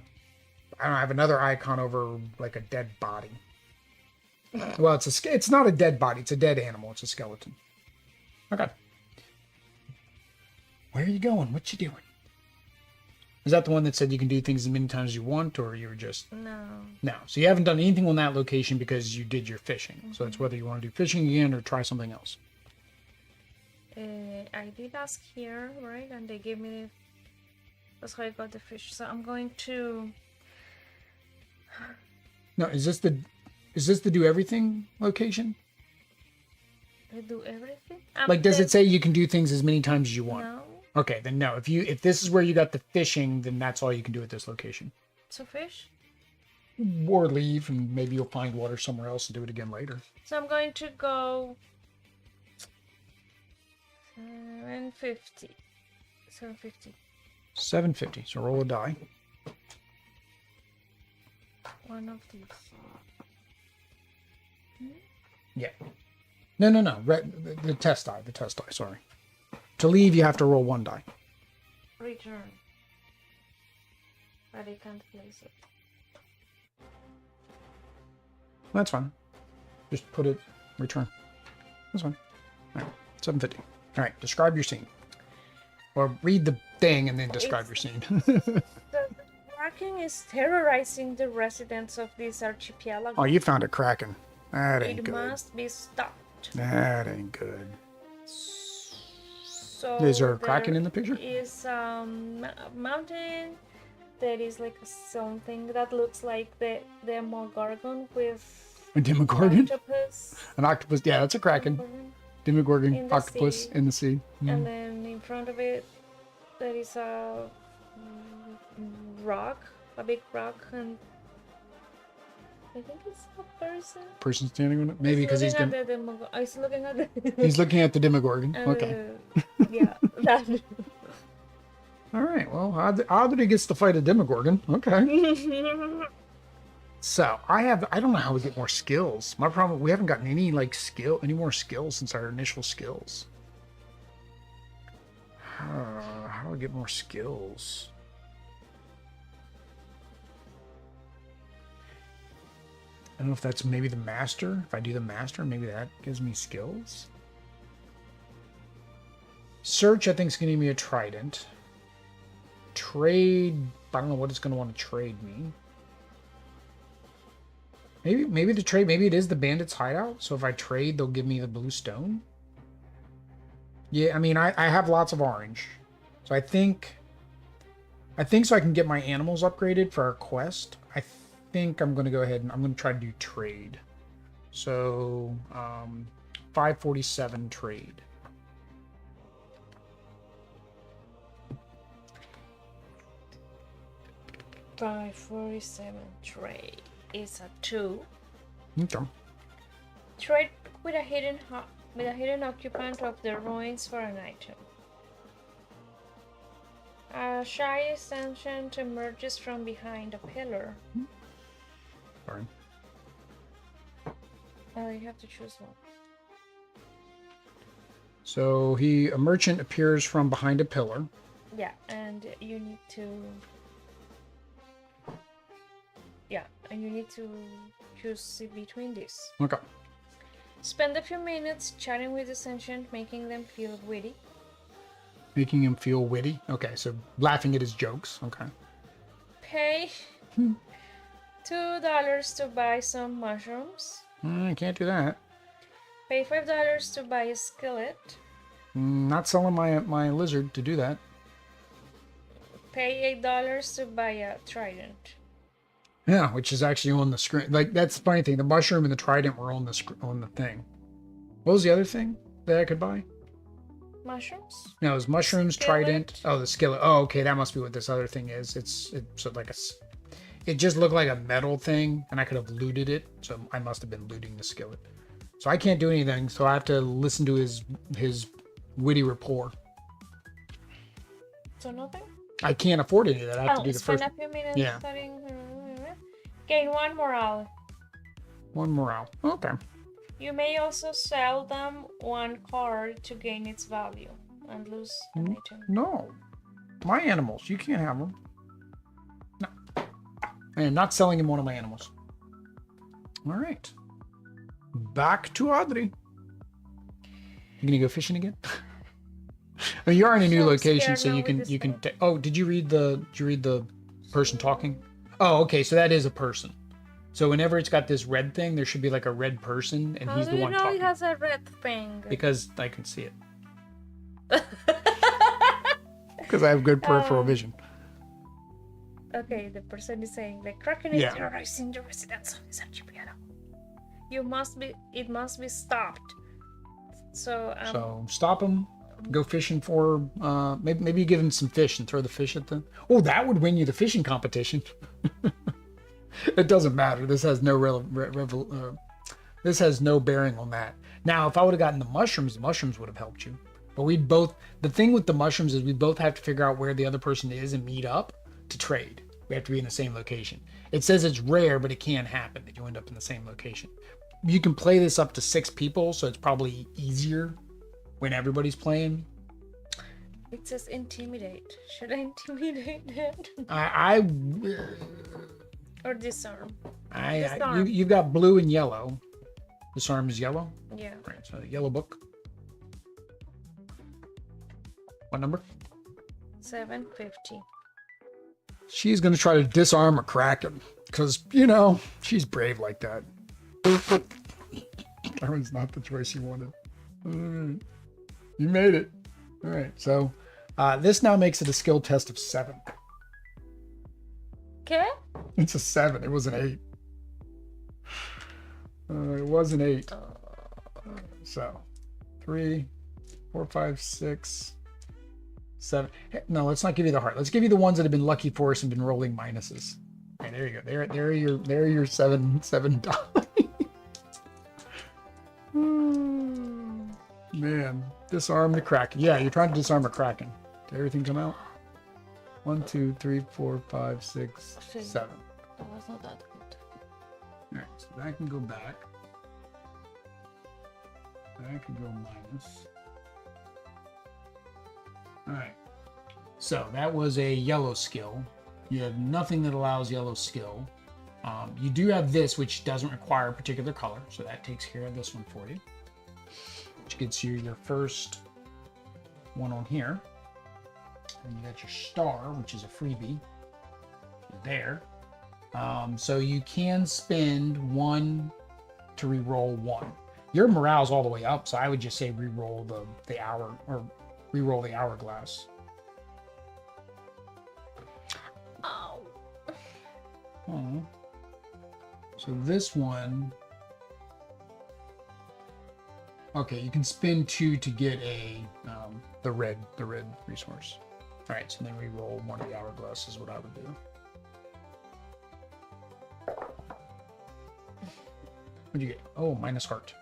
I don't know, I have another icon over, like, a dead body. Well, it's not a dead body. It's a dead animal. It's a skeleton. Okay. Where are you going? What you doing? Is that the one that said you can do things as many times as you want, or you were just... No. No. So you haven't done anything on that location because you did your fishing. So it's whether you want to do fishing again or try something else. I did ask here, right? And they gave me... That's how I got the fish. So I'm going to... No, is this the do everything location? I do everything? Like, does it say you can do things as many times as you want? No. Okay, then no. If this is where you got the fishing, then that's all you can do at this location. So fish? Or leave, and maybe you'll find water somewhere else and do it again later. So I'm going to go 750. 750. 750. So roll a die. One of these. Yeah. No. The test die. The test die, sorry. To leave, you have to roll one die. Return. But I can't place it. That's fine. Just put it, return. That's fine. All right, 750. All right, describe your scene. Or read the thing and then describe your scene. The Kraken is terrorizing the residents of this archipelago. Oh, you found a Kraken. That ain't good. It must be stopped. That ain't good. So Is there a Kraken in the picture? There is a mountain. There is like something that looks like the Demogorgon with A Demogorgon? octopus. An octopus. Yeah, that's a Kraken. Demogorgon, In the octopus sea. in the sea. And then in front of it, there is a rock, a big rock, and I think it's a person. Person standing on it? Maybe because he's looking at the he's looking at the he's looking at the Demogorgon. Okay. Yeah, that. All right. Well, odd that he gets to fight a Demogorgon. Okay. So I don't know how we get more skills. My problem, we haven't gotten any any more skills since our initial skills. How do I get more skills? I don't know if that's maybe the master. If I do the master, maybe that gives me skills. Search, I think, is going to give me a trident. Trade, I don't know what it's going to want to trade me. Maybe the trade, maybe it is the bandit's hideout. So if I trade, they'll give me the blue stone. Yeah, I mean, I have lots of orange. So I think so I can get my animals upgraded for our quest. I think I'm going to go ahead and I'm going to try to do trade. So 547 trade. $547 trade is a 2. Okay. Trade with a hidden occupant of the ruins for an item. A shy ancient emerges from behind a pillar. Sorry. You have to choose one. So a merchant appears from behind a pillar. Yeah, and you need to. Yeah, and you need to choose between these. Okay. Spend a few minutes chatting with this ancient, making them feel witty. Making him feel witty. Okay, so laughing at his jokes. Okay. Pay $2 to buy some mushrooms. I can't do that. Pay $5 to buy a skillet. Not selling my lizard to do that. Pay $8 to buy a trident. Yeah, which is actually on the screen. Like, that's the funny thing. The mushroom and the trident were on the thing. What was the other thing that I could buy? Mushrooms? No, it was mushrooms, Skillet. trident. Oh, the skillet. Oh, okay, that must be what this other thing is. It's so like it just looked like a metal thing, and I could have looted it. So I must have been looting the skillet. So I can't do anything. So I have to listen to his witty rapport. So nothing? I can't afford any of that. I have to do the spend first. a few minutes Yeah. studying. Gain 1 morale. One morale. Okay. You may also sell them 1 card to gain its value and lose an item. No. My animals. You can't have them. No. I am not selling him one of my animals. All right. Back to Audrey. You gonna go fishing again? Oh, you are in a new So location, scared so now you with can this thing. oh, did you read the person talking? Oh, okay, so that is a person. So whenever it's got this red thing, there should be like a red person, and How he's do the you one know talking. it has a red thing? Because I can see it. Because I have good peripheral vision. Okay, the person is saying the Kraken is Yeah. terrorizing the residents of this archipelago. It must be stopped. So, So stop him. Go fishing for. Maybe you give him some fish and throw the fish at them. Oh, that would win you the fishing competition. It doesn't matter. This has no this has no bearing on that. Now, if I would have gotten the mushrooms would have helped you. But we'd both. The thing with the mushrooms is we both have to figure out where the other person is and meet up to trade. We have to be in the same location. It says it's rare, but it can happen that you end up in the same location. You can play this up to 6 people, so it's probably easier when everybody's playing. it says intimidate. Should I intimidate it? Or disarm? Disarm. You've got blue and yellow. Disarm is yellow. Yeah. Right, so the yellow book. What number? 750. She's going to try to disarm a kraken because, she's brave like that. That was not the choice you wanted. You made it. All right, so this now makes it a skill test of 7. Okay. It's a 7. It was an 8. It was an 8. So 3, 4, 5, 6, 7. Hey, no, let's not give you the heart. Let's give you the ones that have been lucky for us and been rolling minuses. Okay, there you go. There are your 7 die. Man, disarm the kraken. Yeah, you're trying to disarm a kraken. Did everything come out? 1, 2, 3, 4, 5, 6, 7. That was not that good. All right, so that can go back. That can go minus. All right. So that was a yellow skill. You have nothing that allows yellow skill. You do have this, which doesn't require a particular color, so that takes care of this one for you. Which gets you your first one on here. And you got your star, which is a freebie. There. So you can spend 1 to re-roll 1. Your morale's all the way up, so I would just say re-roll the hour or re-roll the hourglass. Oh. Oh. So this one. Okay, you can spend 2 to get the red resource. All right, so then re-roll 1 of the hourglass is what I would do. What'd you get? Oh, minus heart.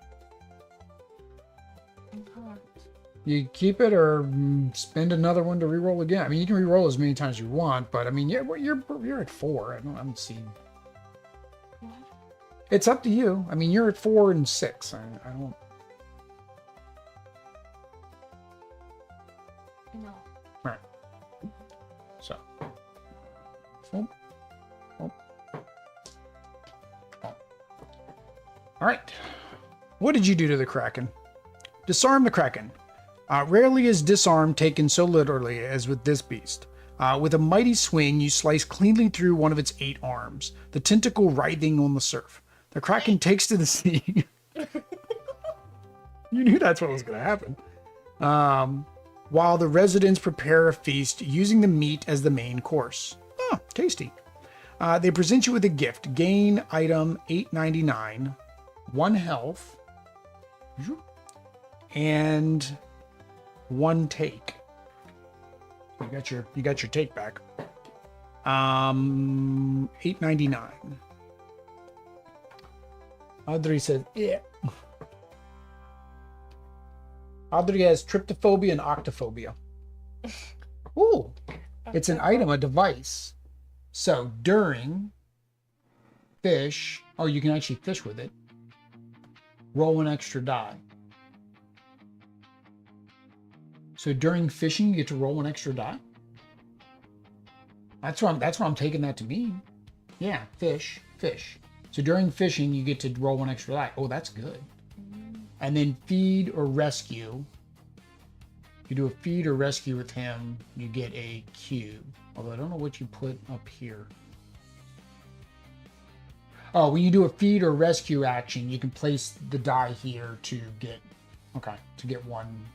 You keep it or spend another one to re-roll again. I mean, you can re-roll as many times as you want, but I mean, you're at 4. I don't see. It's up to you. I mean, you're at 4 and 6. I don't. No. Right. So. Oh. Oh. Oh. All right. What did you do to the kraken? Disarm the kraken. Rarely is disarm taken so literally as with this beast. With a mighty swing, you slice cleanly through one of its 8 arms, the tentacle writhing on the surf. The Kraken takes to the sea. You knew that's what was going to happen. While the residents prepare a feast using the meat as the main course. Oh, tasty. They present you with a gift. Gain item $8.99, 1 health, and 1 take. You got your take back. $8.99. Audrey says, yeah. Audrey has tryptophobia and octophobia. Ooh, it's an item, a device. So during fish, oh, you can actually fish with it. Roll an extra die. So during fishing, you get to roll an extra die. That's what I'm taking that to mean. Yeah, fish. So during fishing, you get to roll one extra die. Oh, that's good. And then feed or rescue. If you do a feed or rescue with him, you get a cube. Although I don't know what you put up here. Oh, when you do a feed or rescue action, you can place the die here to get one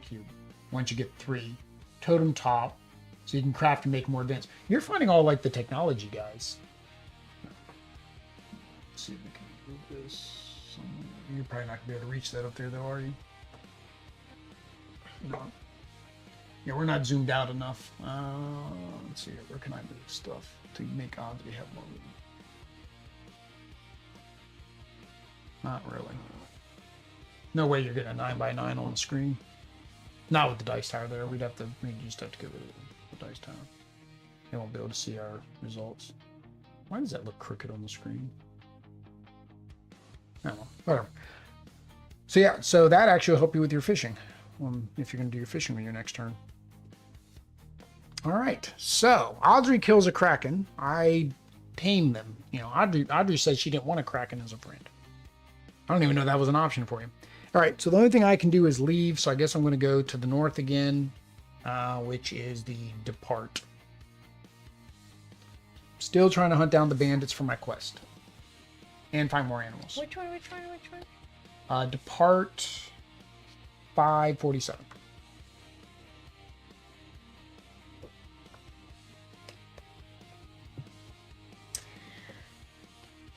cube. Once you get 3, totem top, so you can craft and make more advanced. You're finding all like the technology, guys. Let's see if we can move this somewhere. You're probably not gonna be able to reach that up there, though, are you? No. Yeah, we're not zoomed out enough. Let's see, where can I move stuff to make Audrey have more room? Not really. No way you're getting a 9x9 on the screen. Not with the dice tower there. We'd just have to get rid of the dice tower. They won't be able to see our results. Why does that look crooked on the screen? Oh, whatever. So yeah, so that actually will help you with your fishing. If you're going to do your fishing on your next turn. All right, so Audrey kills a Kraken. I tame them. You know, Audrey said she didn't want a Kraken as a friend. I don't even know that was an option for you. All right, so the only thing I can do is leave. So I guess I'm going to go to the north again, which is the depart. Still trying to hunt down the bandits for my quest and find more animals. Which one? Depart 547.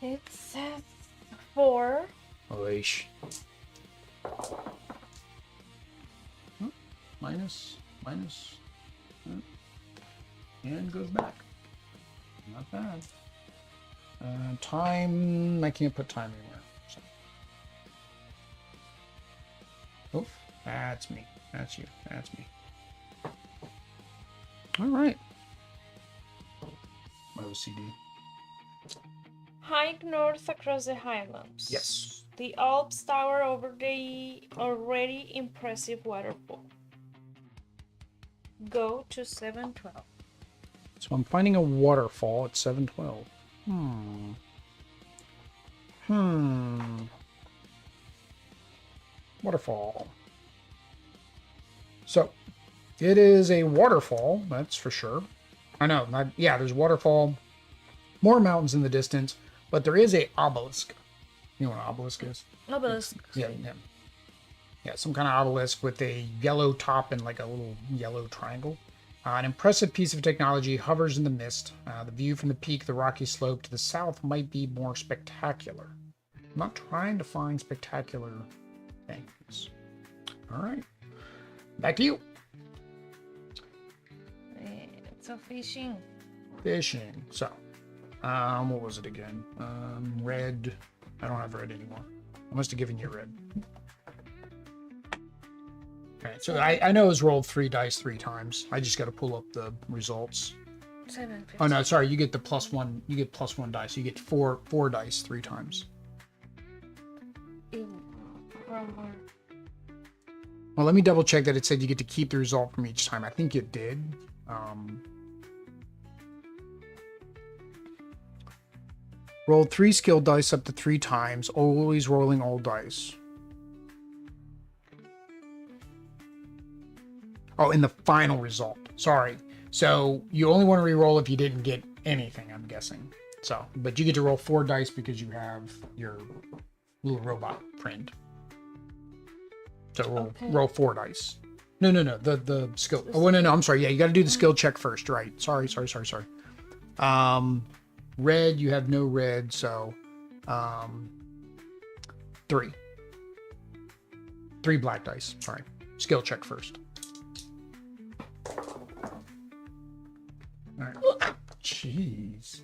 It says 4. Oish. Oh, minus. And goes back. Not bad. Time, I can't put time anywhere. So. Oh, that's me. That's you. That's me. All right. My OCD. Hike north across the highlands. Yes. The Alps tower over the already impressive waterfall. Go to 712. So I'm finding a waterfall at 712. Waterfall. So it is a waterfall, that's for sure. I know, there's a waterfall, more mountains in the distance, but there is a obelisk. You know what an obelisk is? Obelisk. Yeah, some kind of obelisk with a yellow top and like a little yellow triangle. An impressive piece of technology hovers in the mist. The view from the peak of the rocky slope to the south might be more spectacular. I'm not trying to find spectacular things. All right, back to you. So fishing. So, what was it again? Red. I don't have red anymore. I must have given you red. Okay, so I know it's rolled 3 dice 3 times. I just got to pull up the results. 750. Oh no, sorry. You get the +1. You get +1 dice. You get 4 dice 3 times. Well, let me double check that it said you get to keep the result from each time. I think it did. Rolled 3 skill dice up to 3 times, always rolling all dice. Oh, in the final result. Sorry. So you only want to re-roll if you didn't get anything, I'm guessing. So, but you get to roll 4 dice because you have your little robot friend. So roll 4 dice. No. The skill. Oh, no. I'm sorry. Yeah, you got to do the skill check first. Right. Sorry. Red, you have no red, so 3. 3 black dice. Sorry. Skill check first. All right. Jeez.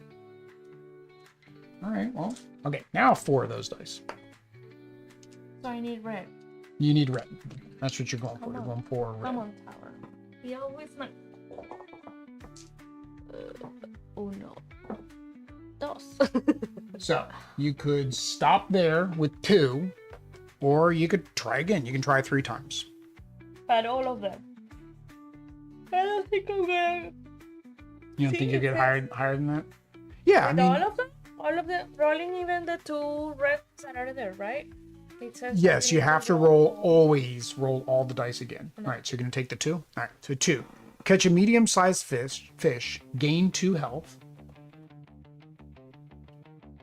All right. Well, okay. Now 4 of those dice. So I need red. You need red. That's what you're going for. You're going for red. Come on, tower. He always like. Oh no. Dos. So you could stop there with 2, or you could try again. You can try 3 times. But all of them. I don't think I'm gonna. You don't think you get higher than that? Yeah, I mean, all of them, rolling even the 2 reds that are there, right? It says yes, you have to always roll all the dice again. All right, so you're gonna take the 2. All right, so 2. Catch a medium-sized fish, gain 2 health.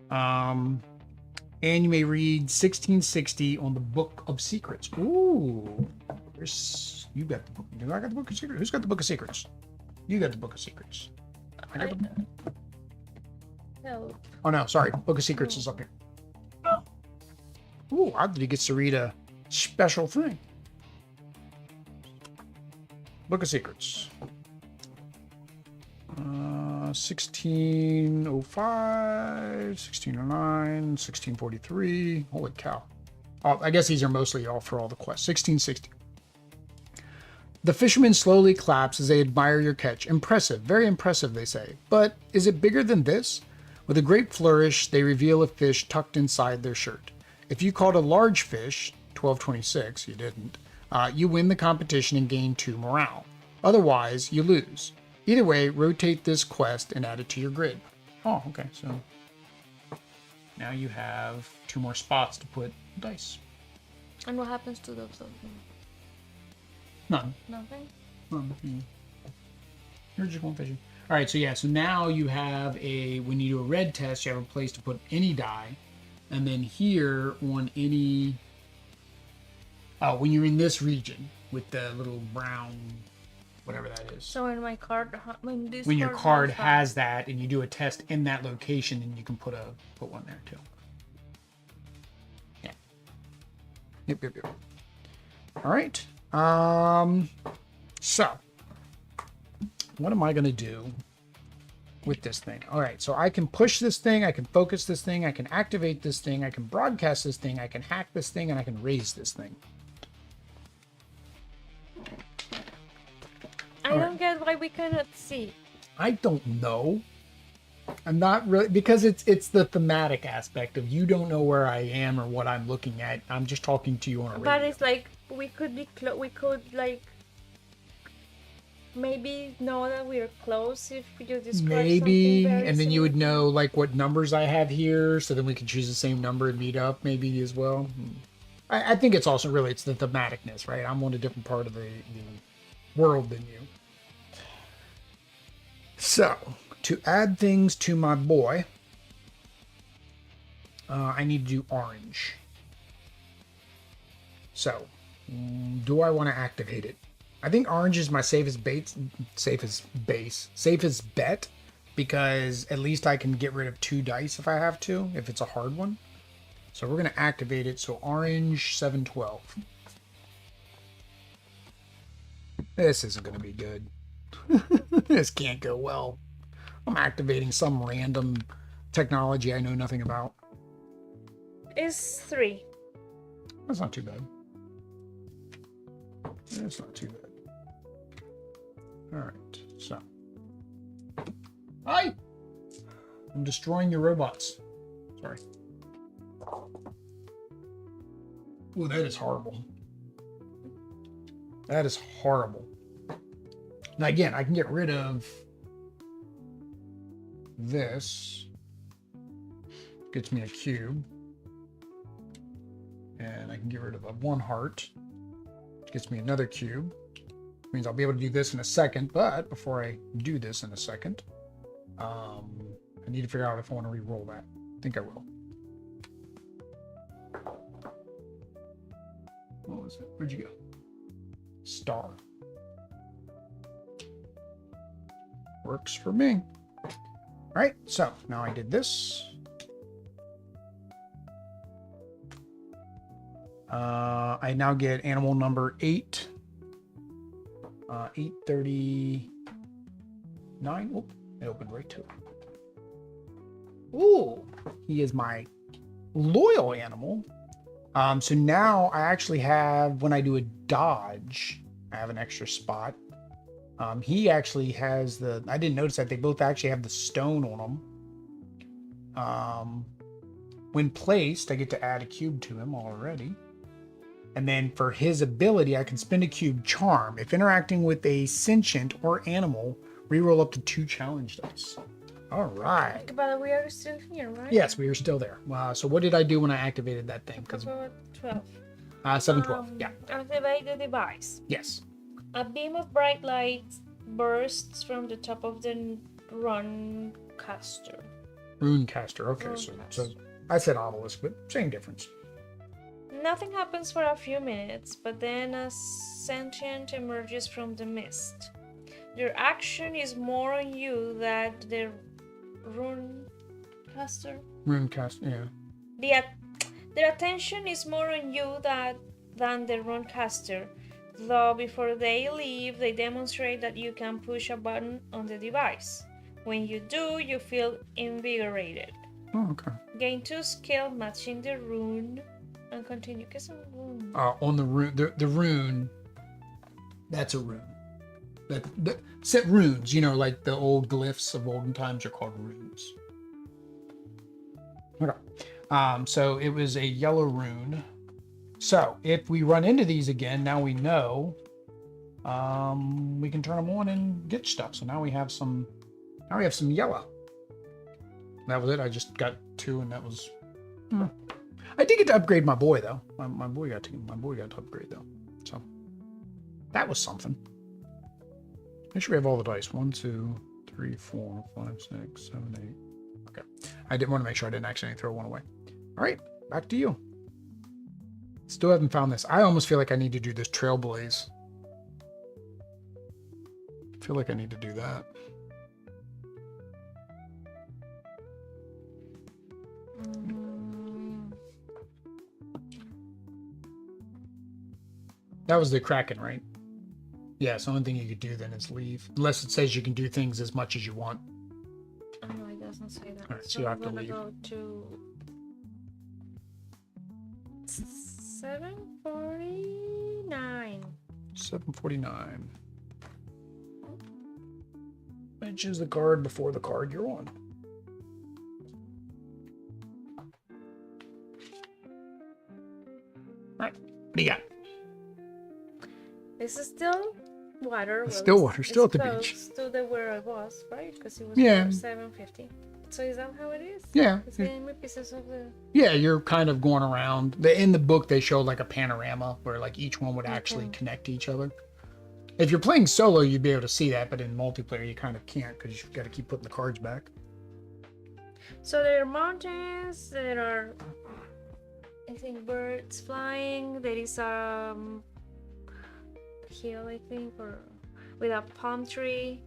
And you may read 1660 on the Book of Secrets. Ooh, you got the book. I got the Book of Secrets. Who's got the Book of Secrets? You got the Book of Secrets. I got the. Help. Oh no, sorry. Book of Secrets is up here. Ooh, Oddly gets to read a special thing. Book of Secrets. 1605, 1609, 1643. Holy cow. Oh, I guess these are mostly all for all the quests. 1660. The fisherman slowly claps as they admire your catch. Impressive, very impressive, they say. But is it bigger than this? With a great flourish, they reveal a fish tucked inside their shirt. If you caught a large fish, 1226, you didn't, you win the competition and gain 2 morale. Otherwise, you lose. Either way, rotate this quest and add it to your grid. Oh, okay, so now you have 2 more spots to put dice. And what happens to those other things? None. Nothing? None. You're just going fishing. All right, so yeah, so now you have when you do a red test, you have a place to put any die. And then here on any, when you're in this region with the little brown, whatever that is. So in my card, when your card has that and you do a test in that location, then you can put one there too. Yeah. Yep. All right. So what am I going to do with this thing? All right, so I can push this thing, I can focus this thing, I can activate this thing, I can broadcast this thing, I can hack this thing, and I can raise this thing. I don't get why we cannot see. I don't know. I'm not really, because it's the thematic aspect of you don't know where I am or what I'm looking at. I'm just talking to you on a radio. But it's like we could like maybe know that we're close if you describe maybe, something very and then you would similar. know like what numbers I have here, so then we can choose the same number and meet up maybe as well. I think it's also really it's the thematicness, right? I'm on a different part of the world than you. So to add things to my boy, I need to do orange. So do I want to activate it? I think orange is my safest bet, because at least I can get rid of 2 dice if I have to, if it's a hard one. So we're going to activate it. So orange 712. This isn't going to be good. This can't go well. I'm activating some random technology I know nothing about. It's 3. That's not too bad. That's not too bad. All right, so. Hi! I'm destroying your robots. Sorry. Ooh, that is horrible. That is horrible. Now again, I can get rid of this. Gets me a cube. And I can get rid of a 1 heart. Which gets me another cube. Means I'll be able to do this in a second, but before I do this in a second, I need to figure out if I want to re-roll that. I think I will. What was it? Where'd you go? Star. Works for me. All right, so now I did this. I now get animal number 8. 839. Oh, it opened right to it. Ooh, he is my loyal animal. So now I actually have, when I do a dodge, I have an extra spot. He actually has the, I didn't notice that they both actually have the stone on them. When placed, I get to add a cube to him already. And then for his ability, I can spend a cube charm. If interacting with a sentient or animal, reroll up to 2 challenge dice. All right. But we are still here, right? Yes, we are still there. So what did I do when I activated that thing? About 12. 712. Yeah. Activate the device. Yes. A beam of bright light bursts from the top of the Runcaster. Runecaster. Okay, so I said obelisk, but same difference. Nothing happens for a few minutes, but then a sentient emerges from the mist. Their action is more on you than the Runecaster. Runecaster, yeah. Their attention is more on you than the Runecaster, though before they leave, they demonstrate that you can push a button on the device. When you do, you feel invigorated. Oh, okay. Gain 2 skill matching the rune and continue. ¿Qué es un rune? On the rune, the rune, that's a rune. That set runes, you know, like the old glyphs of olden times are called runes. Okay. So it was a yellow rune. So if we run into these again, now we know we can turn them on and get stuff. So now we have some yellow. That was it. I just got 2 and that was I did get to upgrade my boy though. My boy got to upgrade though. So that was something. Make sure we have all the dice. 1, 2, 3, 4, 5, 6, 7, 8. Okay. I didn't want to make sure I didn't accidentally throw one away. All right, back to you. Still haven't found this. I almost feel like I need to do this trailblaze. I feel like I need to do that. That was the Kraken, right? Yeah, so the only thing you could do then is leave. Unless it says you can do things as much as you want. Oh, no, it doesn't say that. All right, so you have to leave. Go to 749. 749. And choose the card before the card you're on. All right, what do you got? This is still water. It's still water, still at the close beach. To the where I was, right? Because it was 750. So is that how it is? Yeah. It's giving me pieces of the... Yeah, you're kind of going around. In the book, they showed like a panorama where like each one would actually connect to each other. If you're playing solo, you'd be able to see that, but in multiplayer, you kind of can't because you've got to keep putting the cards back. So there are mountains, there are, I think, birds flying. There is a hill, I think, or with a palm tree.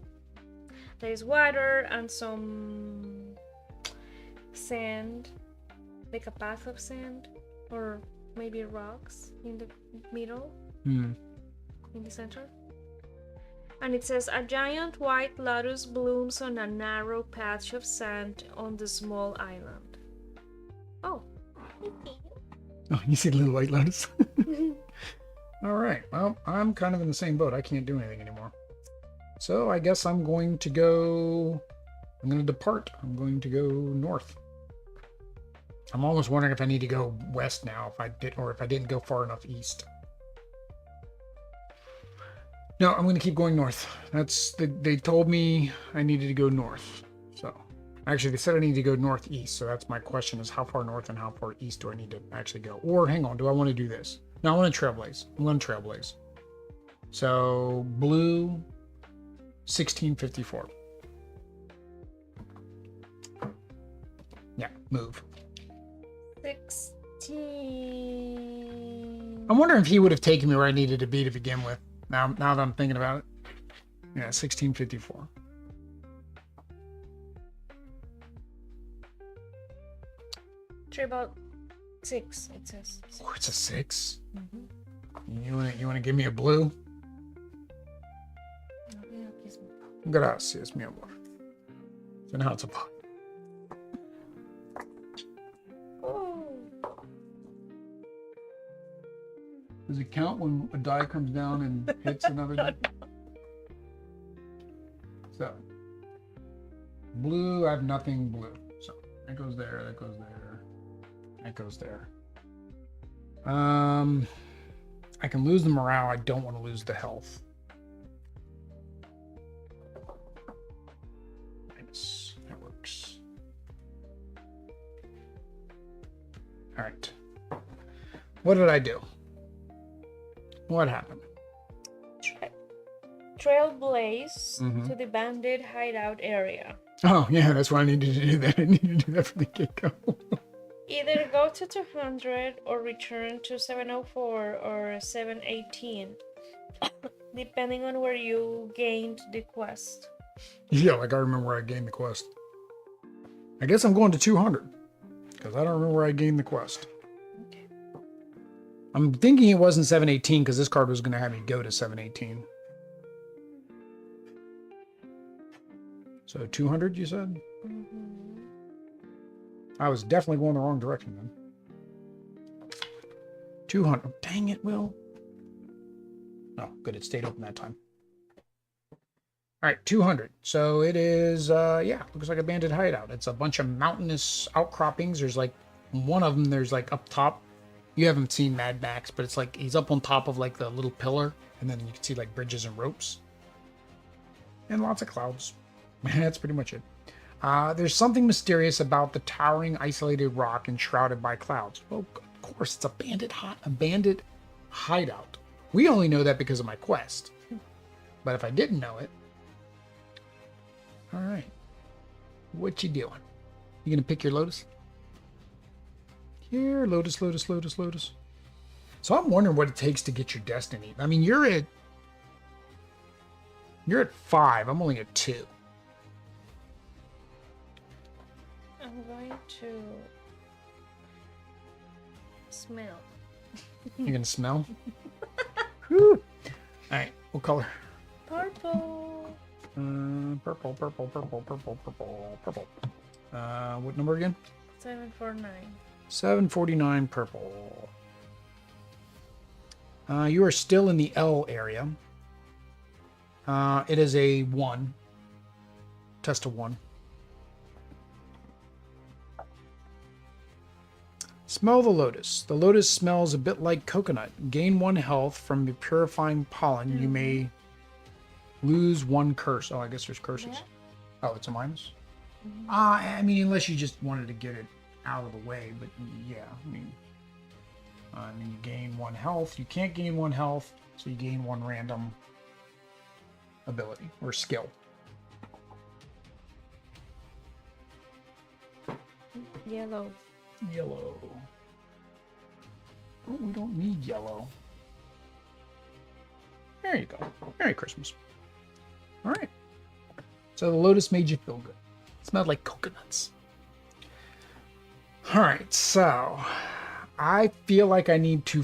There is water and some sand, like a path of sand, or maybe rocks in the middle, in the center. And it says, a giant white lotus blooms on a narrow patch of sand on the small island. Oh. Oh, you see the little white lotus? All right. Well, I'm kind of in the same boat. I can't do anything anymore. So I guess I'm going to depart. I'm going to go north. I'm almost wondering if I need to go west now, if I didn't go far enough east. No, I'm going to keep going north. They told me I needed to go north. So actually they said I need to go northeast. So that's my question, is how far north and how far east do I need to actually go? Or hang on, do I want to do this? No, I want to trailblaze. I'm going to trailblaze. So blue, 1654. Yeah, move. 16. I'm wondering if he would have taken me where I needed to be to begin with. Now that I'm thinking about it. Yeah, 1654. Three about 6, it says. Oh, it's a 6. Mm-hmm. You wanna give me a blue? Gracias, mi amor. So now it's a 5. Oh. Does it count when a die comes down and hits another die? So, blue, I have nothing blue. So, that goes there, that goes there, that goes there. I can lose the morale. I don't want to lose the health. Minus, that works. All right. What did I do? What happened? Trailblaze Mhm. to the bandit hideout area. Oh, yeah, that's why I needed to do that. I needed to do that from the get-go. Either go to 200 or return to 704 or 718, depending on where you gained the quest. Yeah, like I remember where I gained the quest. I guess I'm going to 200 because I don't remember where I gained the quest. Okay. I'm thinking it wasn't 718 because this card was going to have me go to 718. So 200, you said? Mm-hmm. I was definitely going the wrong direction then. 200. Dang it, Will. Oh, good. It stayed open that time. All right, 200. So it is, yeah, looks like a bandit hideout. It's a bunch of mountainous outcroppings. There's like one of them, there's like up top. You haven't seen Mad Max, but it's like he's up on top of like the little pillar. And then you can see like bridges and ropes. And lots of clouds. That's pretty much it. There's something mysterious about the towering, isolated rock enshrouded by clouds. Well, of course, it's a bandit hideout. We only know that because of my quest. But if I didn't know it, all right. What you doing? You gonna pick your Lotus? Here, Lotus, Lotus, Lotus, Lotus. So I'm wondering what it takes to get your destiny. I mean, you're at 5. I'm only at 2. I'm going to smell. You're gonna smell? Whew. All right, what color? Purple. Purple, purple, purple, purple, purple, purple. What number again? 749. 749 purple. You are still in the L area. It is a 1. Test of 1. Smell the lotus. The lotus smells a bit like coconut. Gain 1 health from the purifying pollen. You may lose 1 curse. Oh, I guess there's curses. Yeah. Oh, it's a minus? I mean, unless you just wanted to get it out of the way. But yeah, I mean, you gain 1 health. You can't gain 1 health, so you gain 1 random ability or skill. Yellow. Yellow. Oh, we don't need yellow. There you go. Merry Christmas. All right. So the lotus made you feel good. It smelled like coconuts. All right. So I feel like I need to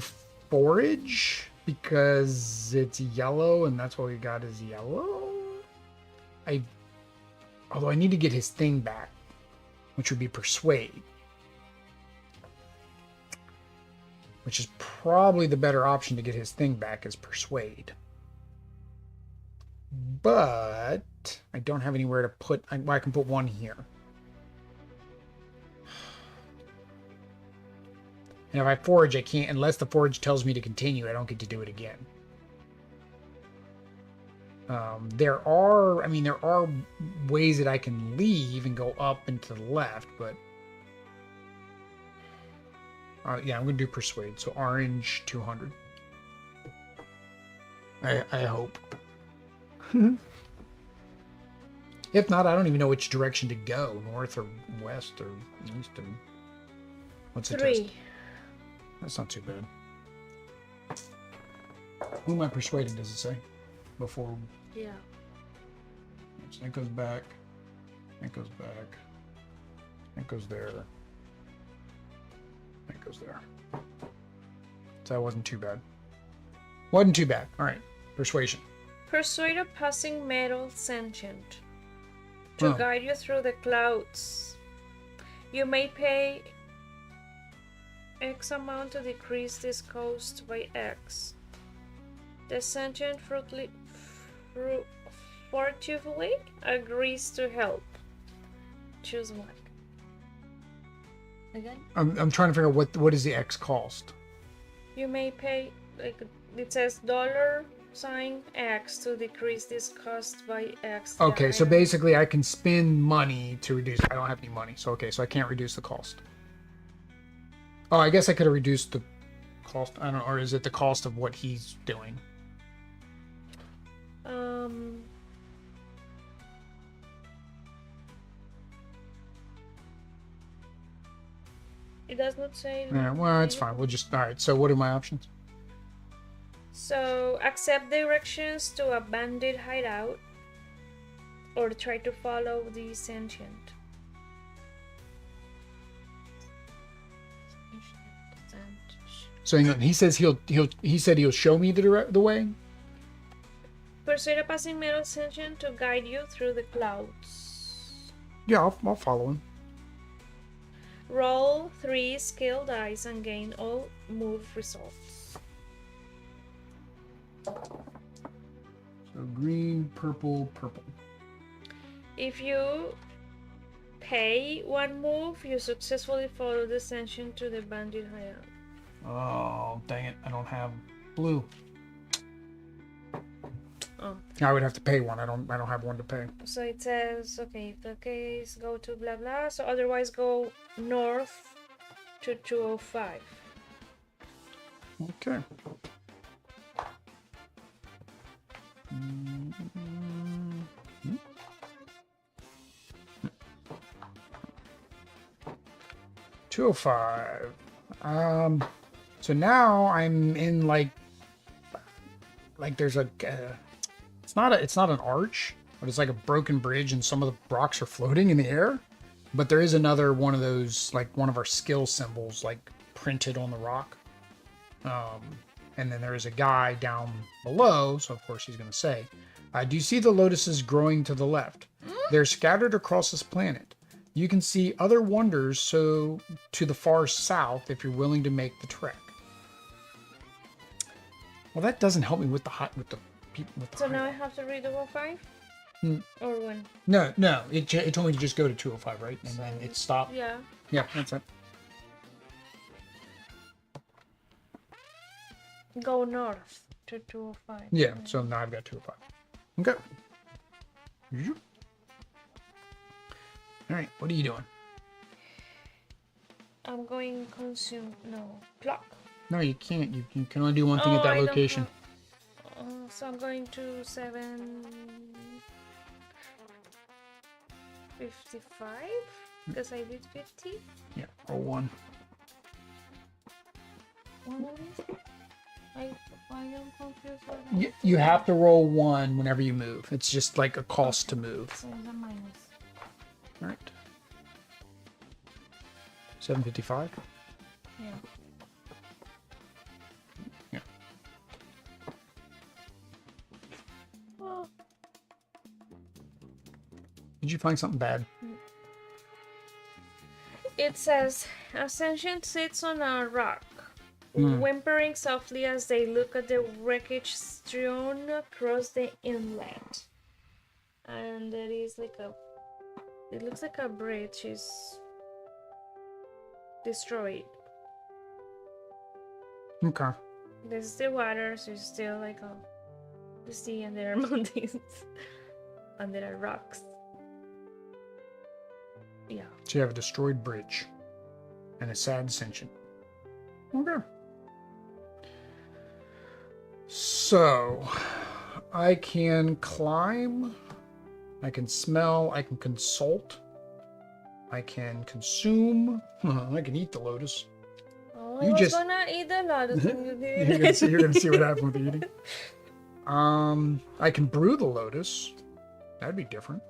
forage because it's yellow and that's what we got is yellow. Although I need to get his thing back, which would be persuade. Which is probably the better option to get his thing back is persuade. But I don't have anywhere to put. I can put 1 here. And if I forage, I can't, unless the forage tells me to continue, I don't get to do it again. There are ways that I can leave and go up and to the left, but yeah, I'm going to do persuade. So orange 200. I hope. If not, I don't even know which direction to go. North or west or east or... What's the test? 3. That's not too bad. Who am I persuading, does it say? Before... Yeah. So that goes back. That goes back. That goes there. That goes there. So that wasn't too bad. Wasn't too bad. Alright. Persuasion. Persuade a passing metal sentient to guide you through the clouds. You may pay X amount to decrease this cost by X. The sentient furtively agrees to help. Choose one. Again? I'm trying to figure out what is the X cost. You may pay, like it says $X to decrease this cost by X. Okay, so basically I can spend money to reduce. I don't have any money, so okay, so I can't reduce the cost. Oh, I guess I could have reduced the cost. I don't know, or is it the cost of what he's doing? It does not say. Yeah, well, it's fine. We'll just... Alright, so what are my options? So, accept directions to a bandit hideout or try to follow the sentient. So hang on, he says he said he'll show me the way? Persuade a passing metal sentient to guide you through the clouds. Yeah, I'll follow him. Roll 3 skill dice and gain all move results. So green, purple, purple. If you pay 1 move, you successfully follow the sentient to the bandit hideout. Oh, dang it. I don't have blue. Oh. I would have to pay one. I don't have one to pay. So it says, okay, if the case go to blah blah, so otherwise go north to 205. Okay. $205. So now I'm in like there's a it's not an arch, but it's like a broken bridge and some of the rocks are floating in the air. But there is another one of those, like one of our skill symbols, like printed on the rock. And then there is a guy down below, so of course he's going to say, do you see the lotuses growing to the left? They're scattered across this planet. You can see other wonders so to the far south if you're willing to make the trek. Well, that doesn't help me with the people. So now I have to read the 105? Or when? No. It told me to just go to 205, right? And then it stopped. Yeah. Yeah, that's it. Go north to 205. Yeah, so now I've got 205. Okay. All right, what are you doing? I'm going consume. No, pluck. No, you can't. You can only do one thing at that location. So I'm going to 755 because I did 50. Yeah, roll 1. What is it? I am confused. You have to roll 1 whenever you move. It's just like a cost to move. So the minus. All right. 755. Yeah. Yeah. Oh. Did you find something bad? It says, Ascension sits on a rock, whimpering softly as they look at the wreckage strewn across the inlet. And there is like it looks like a bridge is destroyed. Okay. There's still water, so it's still like the sea, and there are mountains, and there are rocks. Yeah. So you have a destroyed bridge and a sad ascension. Okay. So, I can climb, I can smell, I can consult, I can consume, I can eat the lotus. Oh, You I was just gonna eat the lotus when you did you're gonna see what happens with the eating. I can brew the lotus. That'd be different.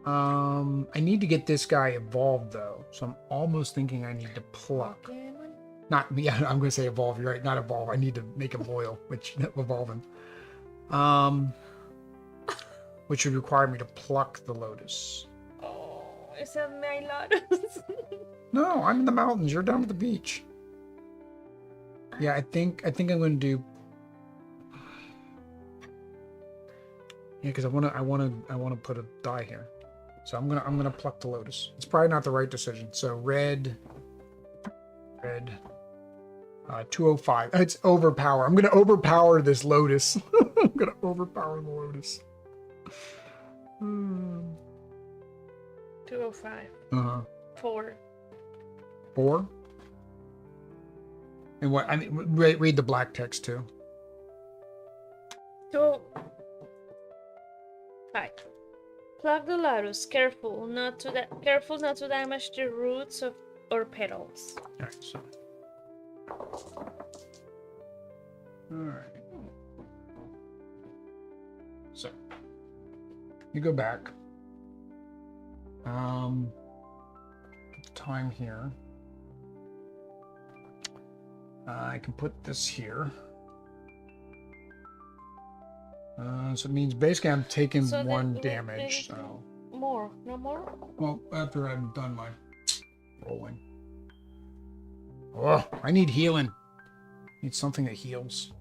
I need to get this guy evolved though, so I'm almost thinking I need to pluck. Not yeah, I'm gonna say evolve. You're right, not evolve. I need to make him loyal, which evolve him. Which would require me to pluck the lotus. Oh, is that my lotus? No, I'm in the mountains. You're down at the beach. Yeah, I think I'm gonna do. Yeah, because I wanna put a die here. So I'm gonna pluck the lotus. It's probably not the right decision. So red. 205. It's overpower. I'm gonna overpower this lotus. I'm gonna overpower the lotus. 205. 4. 4. And what? I mean, read the black text too. 205. Pluck the lotus. Careful not to damage the roots or petals. All right. So. All right. So you go back. Time here. I can put this here. So it means basically I'm taking So 1 then damage. So more, no more. well, after I'm done my rolling. Oh, I need healing. Need something that heals.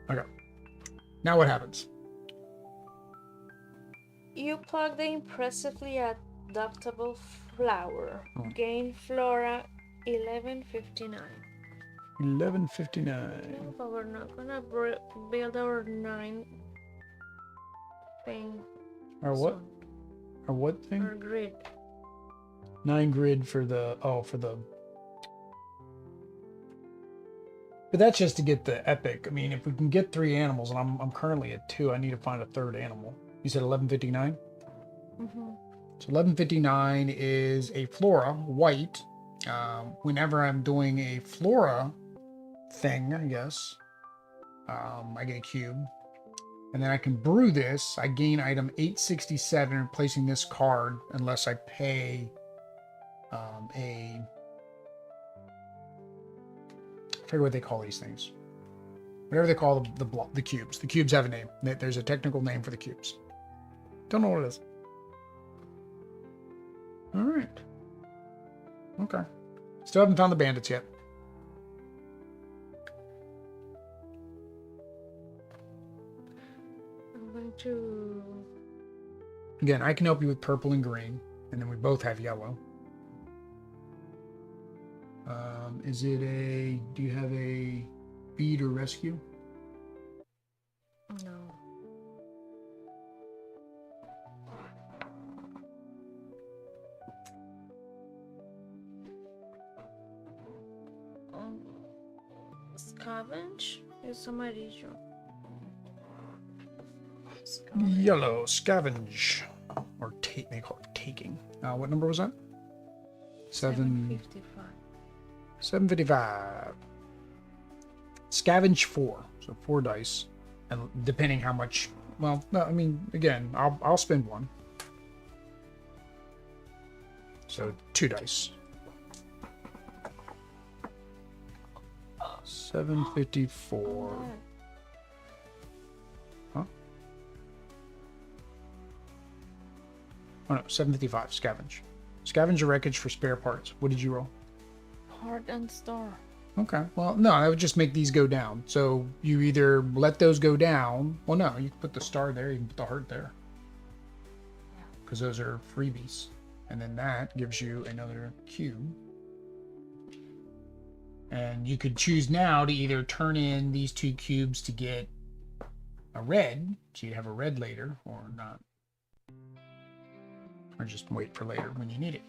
Okay. Now what happens? You pluck the impressively adaptable flower. Gain flora 1159. 1159. But we're not gonna build our 9 thing. Our what? Our what thing? Our grid. 9 grid for the but that's just to get the epic. I mean, if we can get 3 animals, and I'm currently at 2, I need to find a 3rd animal. You said 1159. So 1159 is a flora white. Whenever I'm doing a flora thing, I guess, I get a cube, and then I can brew this. I gain item 867, replacing this card unless I pay I forget what they call these things. Whatever they call the cubes. The cubes have a name. There's a technical name for the cubes. Don't know what it is. All right. Okay. Still haven't found the bandits yet. I'm going to... Again, I can help you with purple and green, and then we both have yellow. Is it a... Do you have a feed or rescue? No. Scavenge is amarillo. Yellow, scavenge. Or take, they call it taking. What number was that? 755. 755. Scavenge 4. So 4 dice. And depending how much, well, no, I mean, again, I'll spend 1. So 2 dice. 754. Huh? Oh no, 755. Scavenge. Scavenge a wreckage for spare parts. What did you roll? Heart and star. Okay. Well, no, I would just make these go down. So you either let those go down. Well, no, you can put the star there. You can put the heart there. Because those are freebies. And then that gives you another cube. And you could choose now to either turn in these 2 cubes to get a red. So you have a red later or not. Or just wait for later when you need it.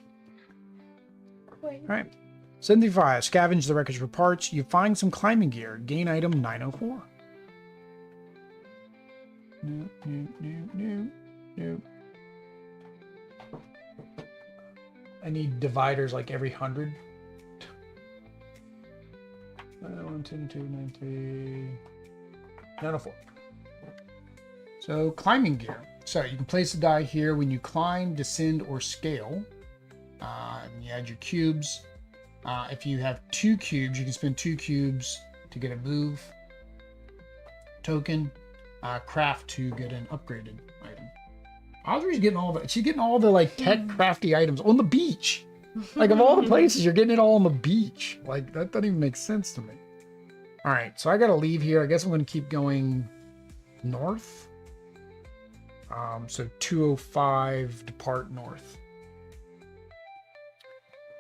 Wait. All right. 75. Scavenge the wreckage for parts. You find some climbing gear. Gain item 904. No. I need dividers like every 100. 1, 2, 2, 9, 3, 904. So climbing gear. So you can place a die here when you climb, descend, or scale. And you add your cubes. If you have 2 cubes, you can spend 2 cubes to get a move token. Craft to get an upgraded item. Audrey's getting all the, she's getting all the like tech crafty items on the beach. Like of all the places, you're getting it all on the beach. Like that doesn't even make sense to me. All right, so I gotta leave here. I guess I'm gonna keep going north. So 205 depart north.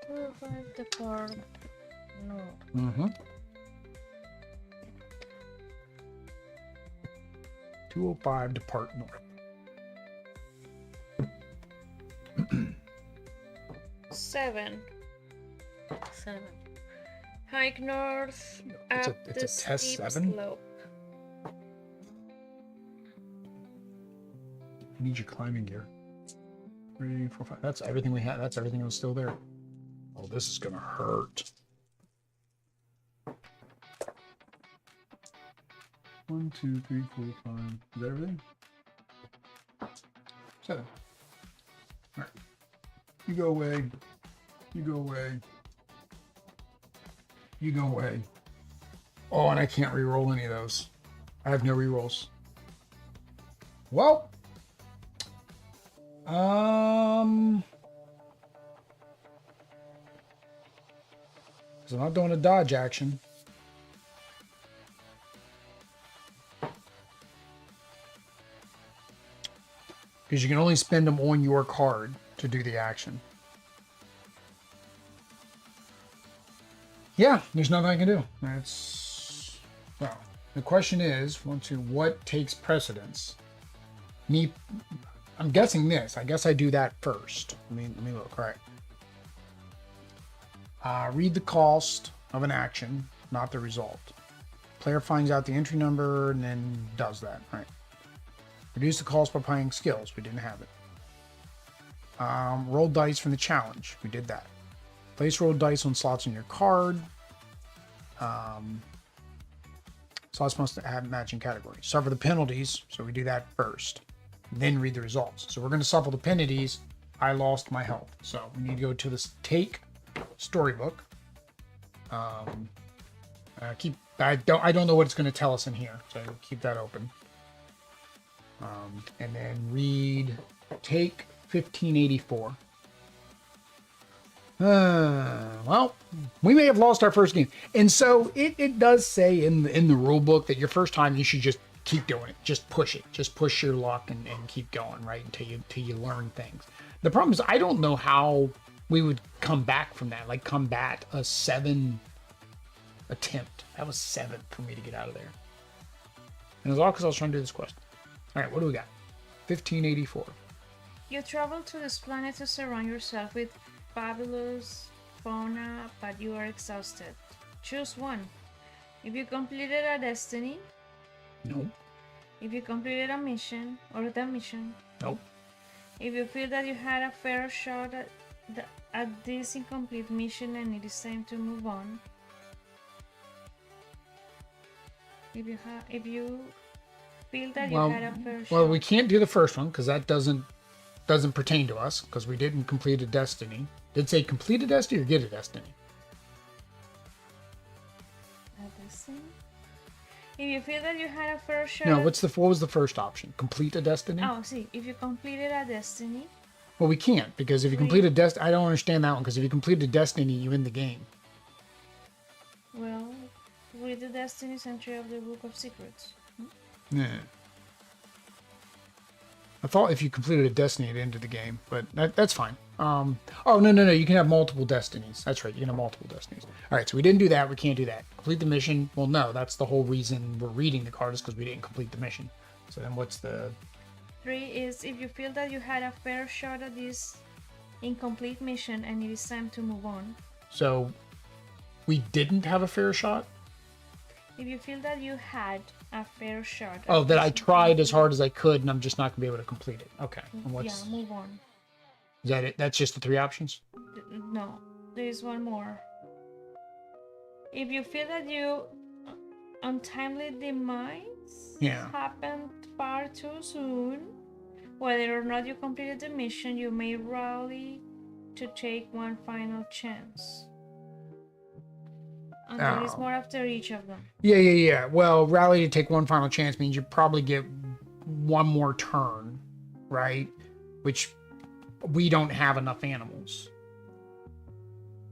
205 depart north. Mm-hmm. 205 depart north. 7. Hike north up It's the a test steep 7. slope. I need your climbing gear. 3, 4, 5. That's everything we had. That's everything that was still there. Oh, this is gonna hurt. 1, 2, 3, 4, 5. Is that everything? 7. All right. You go away. You go away. You go away. Oh, and I can't re-roll any of those. I have no re-rolls. Well. So I'm not doing a dodge action. Because you can only spend them on your card to do the action. Yeah, there's nothing I can do. That's well. The question is, what takes precedence? I'm guessing this. I guess I do that first. Let me look. All right. Read the cost of an action, not the result. Player finds out the entry number and then does that. Right. Reduce the cost by playing skills. We didn't have it. Roll dice from the challenge. We did that. Place rolled dice on slots on your card. Slots must have matching categories. Suffer the penalties. So we do that first. Then read the results. So we're going to suffer the penalties. I lost my health. So we need to go to this take storybook. I don't know what it's going to tell us in here. So keep that open. And then read take 1584. Well, we may have lost our first game. And so it does say in the rule book that your first time you should just keep doing it. Just push it. Just push your luck and keep going, right? Until you learn things. The problem is I don't know how we would come back from that. Like combat a 7 attempt. That was 7 for me to get out of there. And it was all because I was trying to do this quest. All right, what do we got? 1584. You travel to this planet to surround yourself with fabulous fauna, but you are exhausted. Choose one. If you completed a destiny. Nope. If you completed a mission or the mission. Nope. If you feel that you had a fair shot at this incomplete mission and it is time to move on. If you feel that you had a fair shot. Well, we can't do the first one because that doesn't pertain to us because we didn't complete a destiny. Did it say complete a destiny or get a destiny? A destiny? If you feel that you had a fair shot. No, what was the first option? Complete a destiny? Oh, see, if you completed a destiny. Well, we can't because if you complete a destiny, I don't understand that one because if you complete a destiny, you win the game. Well, read the destiny's entry of the Book of Secrets. Yeah. I thought if you completed a destiny, it ended the game, but that's fine. Oh, no. You can have multiple destinies. That's right. You can have multiple destinies. All right, so we didn't do that. We can't do that. Complete the mission. Well, no, that's the whole reason we're reading the card is because we didn't complete the mission. So then what's the... 3 is if you feel that you had a fair shot at this incomplete mission and it is time to move on. So We didn't have a fair shot. If you feel that you had a fair shot. Oh, that I tried as hard as I could, and I'm just not gonna be able to complete it. Okay. And what's? Yeah, move on. Is that it? That's just the 3 options. No, there is one more. If you feel that you untimely demise happened far too soon, whether or not you completed the mission, you may rally to take one final chance. And there is more after each of them. Yeah. Well, rally to take one final chance means you probably get one more turn, right? Which we don't have enough animals.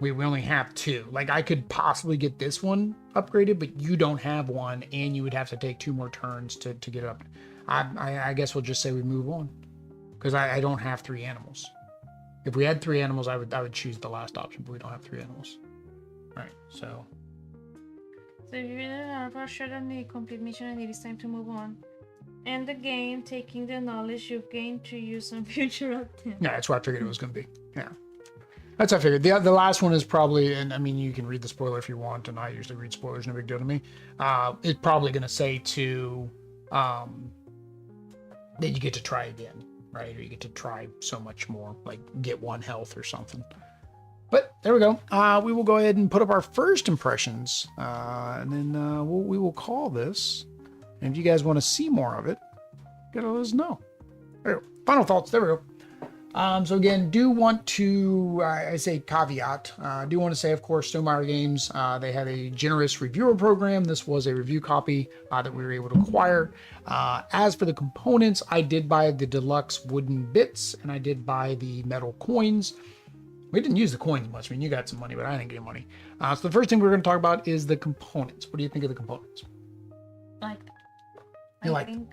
We only have 2. Like, I could possibly get this one upgraded, but you don't have one, and you would have to take 2 more turns to get it up. I guess we'll just say we move on, because I don't have 3 animals. If we had 3 animals, I would choose the last option, but we don't have 3 animals. All right, so if you are for sure on the complete mission and it is time to move on. End the game, taking the knowledge you've gained to use on future attempts. Yeah, that's what I figured it was going to be. Yeah. That's what I figured. The last one is probably, and I mean, you can read the spoiler if you want, and I usually read spoilers, no big deal to me. It's probably going to say that you get to try again, right? Or you get to try so much more, like get 1 health or something. But there we go. We will go ahead and put up our first impressions, and then we will call this. And if you guys want to see more of it, you gotta let us know. There we go. Final thoughts. There we go. So again, do want to, I say caveat, do want to say, of course, Stonemaier Games, they had a generous reviewer program. This was a review copy that we were able to acquire. As for the components, I did buy the deluxe wooden bits, and I did buy the metal coins. We didn't use the coins much. I mean, you got some money, but I didn't get money. So the first thing we're going to talk about is the components. What do you think of the components? I think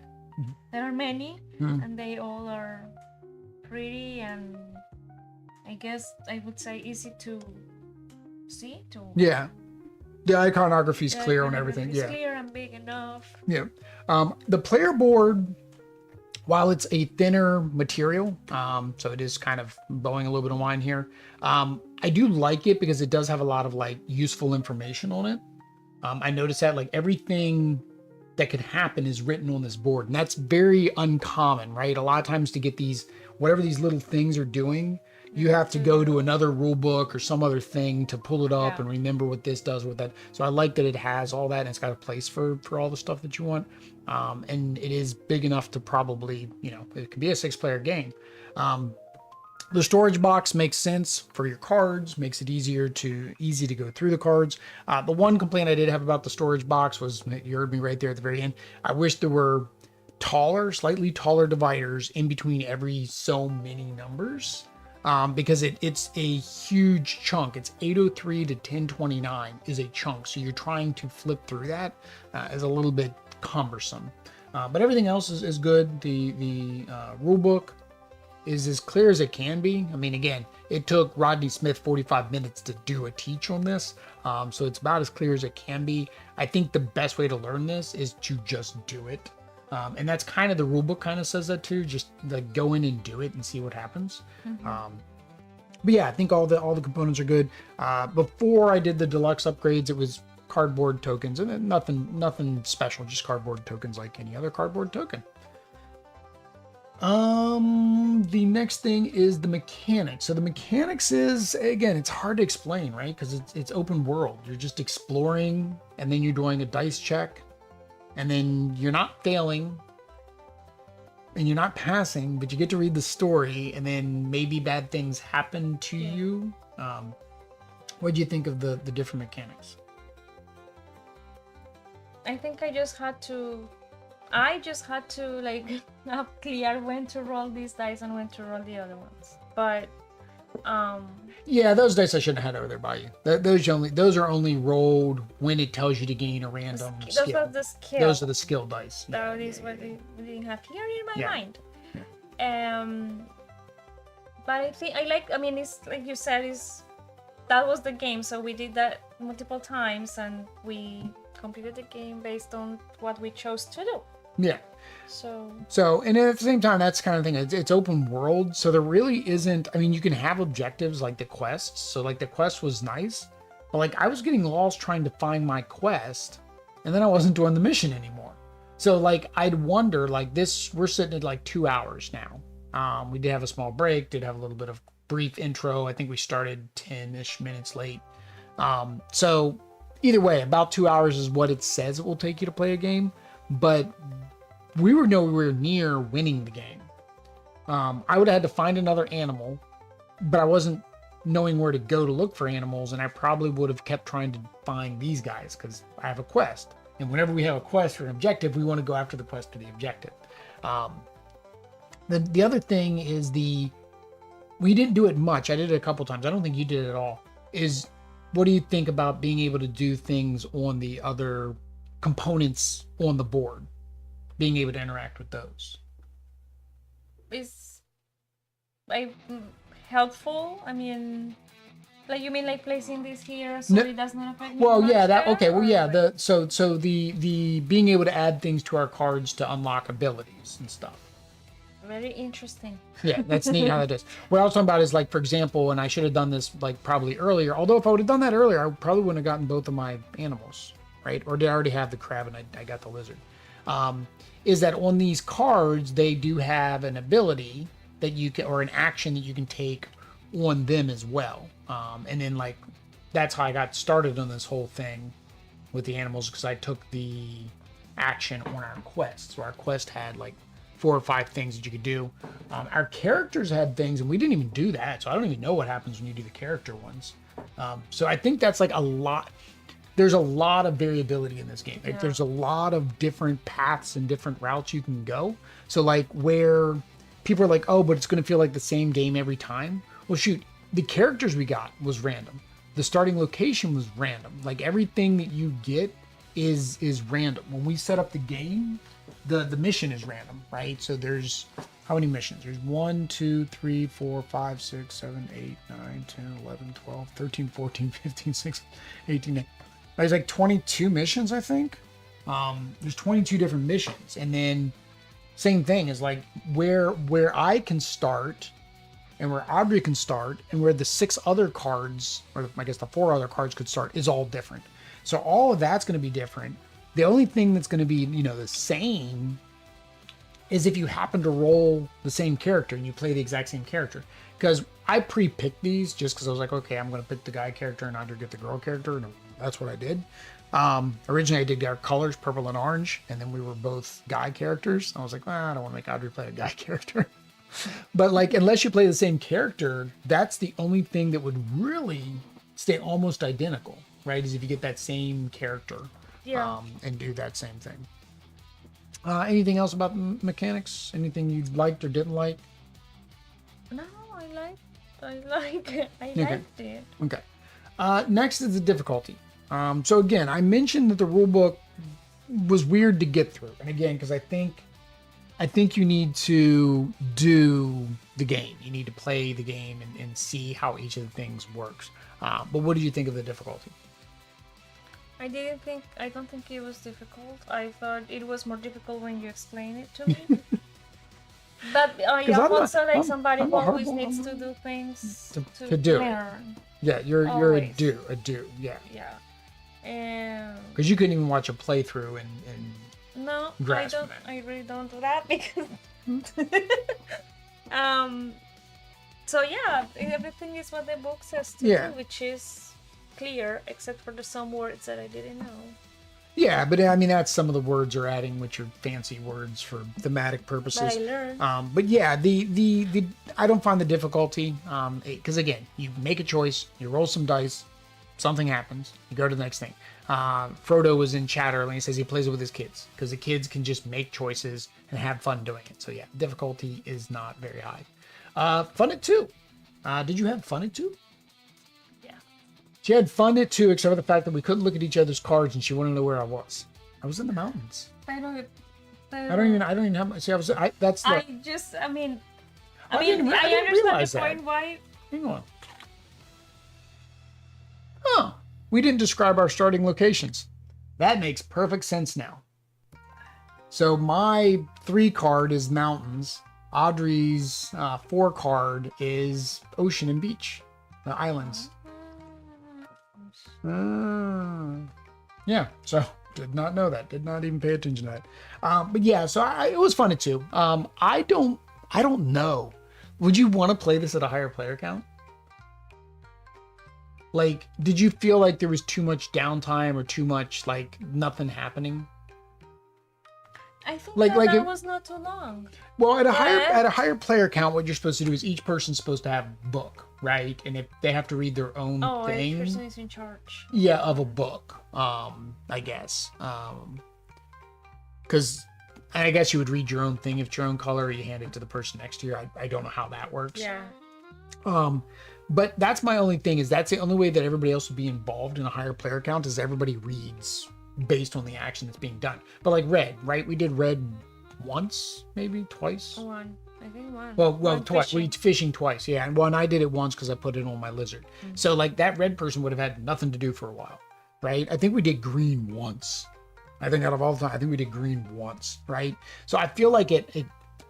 there are many, and they all are pretty, and I guess I would say easy to see. Yeah, the iconography is clear on everything. It's clear and big enough. Yeah. The player board, while it's a thinner material, so it is kind of blowing a little bit of wine here. I do like it because it does have a lot of like useful information on it. I noticed that like everything that could happen is written on this board, and that's very uncommon, right? A lot of times to get these, whatever these little things are doing, you have to go to another rule book or some other thing to pull it up and remember what this does with that. So I like that it has all that, and it's got a place for all the stuff that you want. And it is big enough to probably, it could be a 6-player game. The storage box makes sense for your cards, makes it easy to go through the cards. The one complaint I did have about the storage box was, you heard me right there at the very end, I wish there were slightly taller dividers in between every so many numbers, because it's a huge chunk. It's 803 to 1029 is a chunk, so you're trying to flip through that is a little bit cumbersome. But everything else is good. The rule book is as clear as it can be. I mean, again, it took Rodney Smith 45 minutes to do a teach on this, so it's about as clear as it can be. I think the best way to learn this is to just do it. And that's kind of the rule book kind of says that too, just like go in and do it and see what happens. But yeah, I think all the components are good. Before I did the deluxe upgrades, it was cardboard tokens, and nothing special, just cardboard tokens like any other cardboard token. The next thing is the mechanics. So the mechanics is, again, it's hard to explain, right? Because it's open world. You're just exploring, and then you're doing a dice check, and then you're not failing, and you're not passing, but you get to read the story, and then maybe bad things happen to you. What do you think of the different mechanics? I think I just had to like have clear when to roll these dice and when to roll the other ones. But yeah, those dice I shouldn't have had over there by you. Those are only rolled when it tells you to gain a random skill. Those are the skill. Those are the skill dice. That is what we didn't have clear in my mind. But I mean, it's like you said, that was the game, so we did that multiple times, and we completed the game based on what we chose to do. Yeah. So, and at the same time, that's the kind of thing. It's open world, so there really isn't. I mean, you can have objectives like the quests. So, like the quest was nice, But like I was getting lost trying to find my quest, and then I wasn't doing the mission anymore. So like I'd wonder like this. We're sitting at like 2 hours now. We did have a small break. Did have a little bit of brief intro. I think we started 10-ish minutes late. So either way, about 2 hours is what it says it will take you to play a game. But we were nowhere near winning the game. I would have had to find another animal, but I wasn't knowing where to go to look for animals, and I probably would have kept trying to find these guys because I have a quest. And whenever we have a quest or an objective, we want to go after the quest or the objective. The other thing is we didn't do it much. I did it a couple times. I don't think you did it at all. Is what do you think about being able to do things on the other components on the board? Being able to interact with those. Is like helpful? I mean, like you mean like placing this here so it does not affect me Well, much yeah, that there, okay. Well, or yeah, like- the being able to add things to our cards to unlock abilities and stuff. Very interesting. Yeah, that's neat how that is. What I was talking about is like, for example, and I should have done this like probably earlier. Although if I would have done that earlier, I probably wouldn't have gotten both of my animals, right? Or did I already have the crab and I got the lizard? Is that on these cards they do have an ability that you can, or an action that you can take on them as well. And then like that's how I got started on this whole thing with the animals, because I took the action on our quest. So our quest had like 4 or 5 things that you could do. Our characters had things, and we didn't even do that. So I don't even know what happens when you do the character ones. So I think that's like a lot. There's a lot of variability in this game. Like, there's a lot of different paths and different routes you can go. So like where people are like, oh, but it's going to feel like the same game every time. Well, shoot, the characters we got was random. The starting location was random. Like everything that you get is random. When we set up the game, the mission is random, right? So there's how many missions? There's 1, 2, 3, 4, 5, 6, 7, 8, 9, 10, 11, 12, 13, 14, 15, 16, 18, 19. There's like 22 missions, I think. There's 22 different missions. And then same thing is like where I can start and where Audrey can start and where the 6 other cards, or I guess the 4 other cards could start, is all different. So all of that's going to be different. The only thing that's going to be, the same is if you happen to roll the same character and you play the exact same character. Because I pre-picked these just because I was like, okay, I'm going to pick the guy character and Audrey get the girl character, and that's what I did. Originally I did our colors, purple and orange, and then we were both guy characters. I was like, I don't want to make Audrey play a guy character. But like, unless you play the same character, that's the only thing that would really stay almost identical, right? Is if you get that same character, and do that same thing. Anything else about mechanics? Anything you liked or didn't like? No, I liked it. Okay. Next is the difficulty. So again, I mentioned that the rulebook was weird to get through, and again, because I think you need to do the game. You need to play the game and see how each of the things works. But what did you think of the difficulty? I don't think it was difficult. I thought it was more difficult when you explain it to me. But I'm also like somebody who always needs to do things to do learn. Yeah, you're a do, yeah. Yeah. And because you couldn't even watch a playthrough and no, grasp I don't. that. I really don't do that because so yeah, everything is what the book says to do, which is clear, except for some words that I didn't know. Yeah, but I mean that's some of the words are adding, which are fancy words for thematic purposes. But I learned. But yeah, the I don't find the difficulty because again, you make a choice, you roll some dice, something happens, you go to the next thing. Frodo was in chat earlier, and he says he plays it with his kids because the kids can just make choices and have fun doing it. So yeah, difficulty is not very high. Fun at 2. Did you have fun at 2? She had fun at 2, except for the fact that we couldn't look at each other's cards and she wanted to know where I was. I was in the mountains. I don't even have my. See, I understand the point why. Hang on. Huh. We didn't describe our starting locations. That makes perfect sense now. So my 3 card is mountains. Audrey's 4 card is ocean and beach, the islands. Yeah, so did not know that. Did not even pay attention to that. But yeah, so it was fun too. I don't know. Would you want to play this at a higher player count? Like, did you feel like there was too much downtime or too much like nothing happening? I think Like that it, was not too long. well, at a But higher player count, what you're supposed to do is each person's supposed to have a book, right? And if they have to read their own each thing, person is in charge. yeah, of a book, I guess, because I guess you would read your own thing if it's your own color, or you hand it to the person next to you. I don't know how that works. Yeah. But that's my only thing, is that's the only way that everybody else would be involved in a higher player count, is everybody reads based on the action that's being done. But like red, right? We did red once, maybe twice. One. I think one. Well, twice. We fishing twice, yeah. And I did it once because I put it on my lizard. So like that red person would have had nothing to do for a while, right? I think we did green once. I think out of all the time, I think we did green once, right? So I feel like it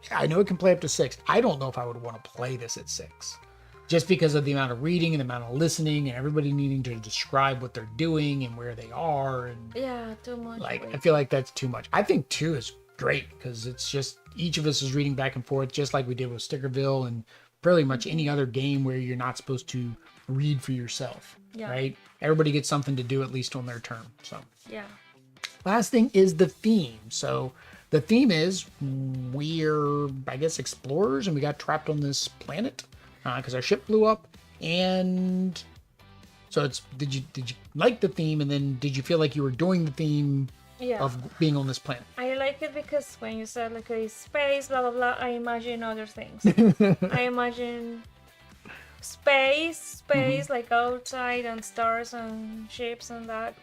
I know it can play up to 6. I don't know if I would want to play this at 6. Just because of the amount of reading and the amount of listening and everybody needing to describe what they're doing and where they are. And yeah, too much. like, I feel like that's too much. I think 2 is great because it's just each of us is reading back and forth, just like we did with Stickerville and pretty much any other game where you're not supposed to read for yourself, right? Everybody gets something to do at least on their turn. So yeah. last thing is the theme. So the theme is we're, I guess, explorers, and we got trapped on this planet because our ship blew up. And so it's, did you like the theme, and then did you feel like you were doing the theme of being on this planet? I like it because when you said like a space, blah blah blah, I imagine other things. I imagine space, like outside, and stars and ships and that.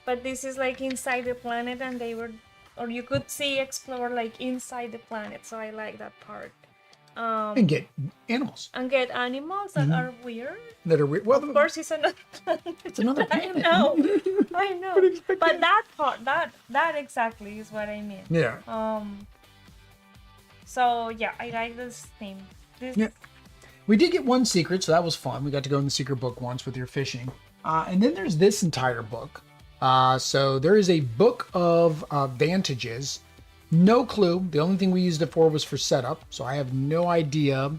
But this is like inside the planet, and they were, or you could explore like inside the planet. So I like that part. And get animals. And get animals that are weird. That are weird. Well, of course, it's another planet. It's another planet. I know. But that part, that exactly is what I mean. Yeah. So yeah, I like this theme. Yeah. We did get one secret, so that was fun. We got to go in the secret book once with your fishing. And then there's this entire book. So there is a book of Vantages. No clue. The only thing we used it for was for setup. So I have no idea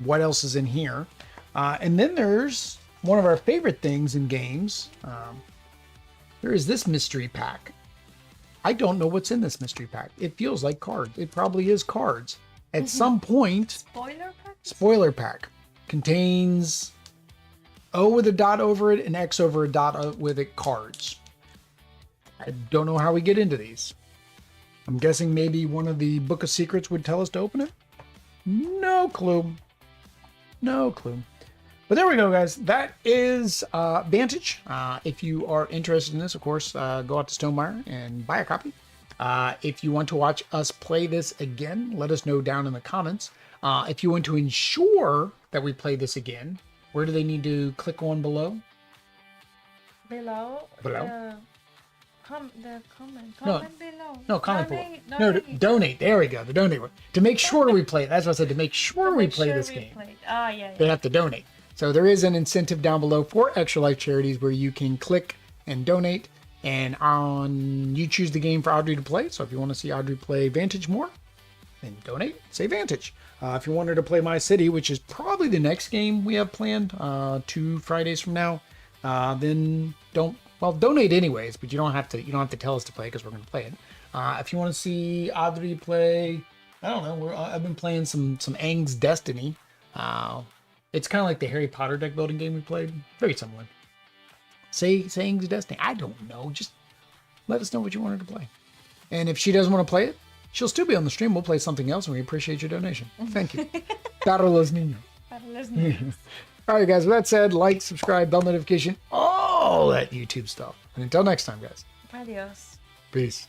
what else is in here. And then there's one of our favorite things in games. There is this mystery pack. I don't know what's in this mystery pack. It feels like cards. It probably is cards. At some point, spoiler pack contains O with a dot over it and X over a dot with it cards. I don't know how we get into these. I'm guessing maybe one of the Book of Secrets would tell us to open it. No clue. No clue. But there we go, guys. That is Vantage. If you are interested in this, of course, go out to Stonemaier and buy a copy. If you want to watch us play this again, let us know down in the comments. If you want to ensure that we play this again, where do they need to click on below? Below. The comment. Comment below. No, comment below. No, donate. There we go. The donate one. To make sure we play it. That's what I said. To make sure we play this game. They have to donate. So there is an incentive down below for Extra Life Charities where you can click and donate. And you choose the game for Audrey to play. So if you want to see Audrey play Vantage more, then donate. Say Vantage. If you want her to play My City, which is probably the next game we have planned 2 Fridays from now, then donate anyways, but you don't have to tell us to play because we're going to play it. If you want to see Audrey play, I don't know, I've been playing some Aang's Destiny. It's kind of like the Harry Potter deck building game we played. Very similar. Say Aang's Destiny. I don't know. Just let us know what you want her to play. And if she doesn't want to play it, she'll still be on the stream. We'll play something else, and we appreciate your donation. Thank you. Para los niños. All right, guys. With that said, like, subscribe, bell notification, all that YouTube stuff. And until next time, guys. Adios. Peace.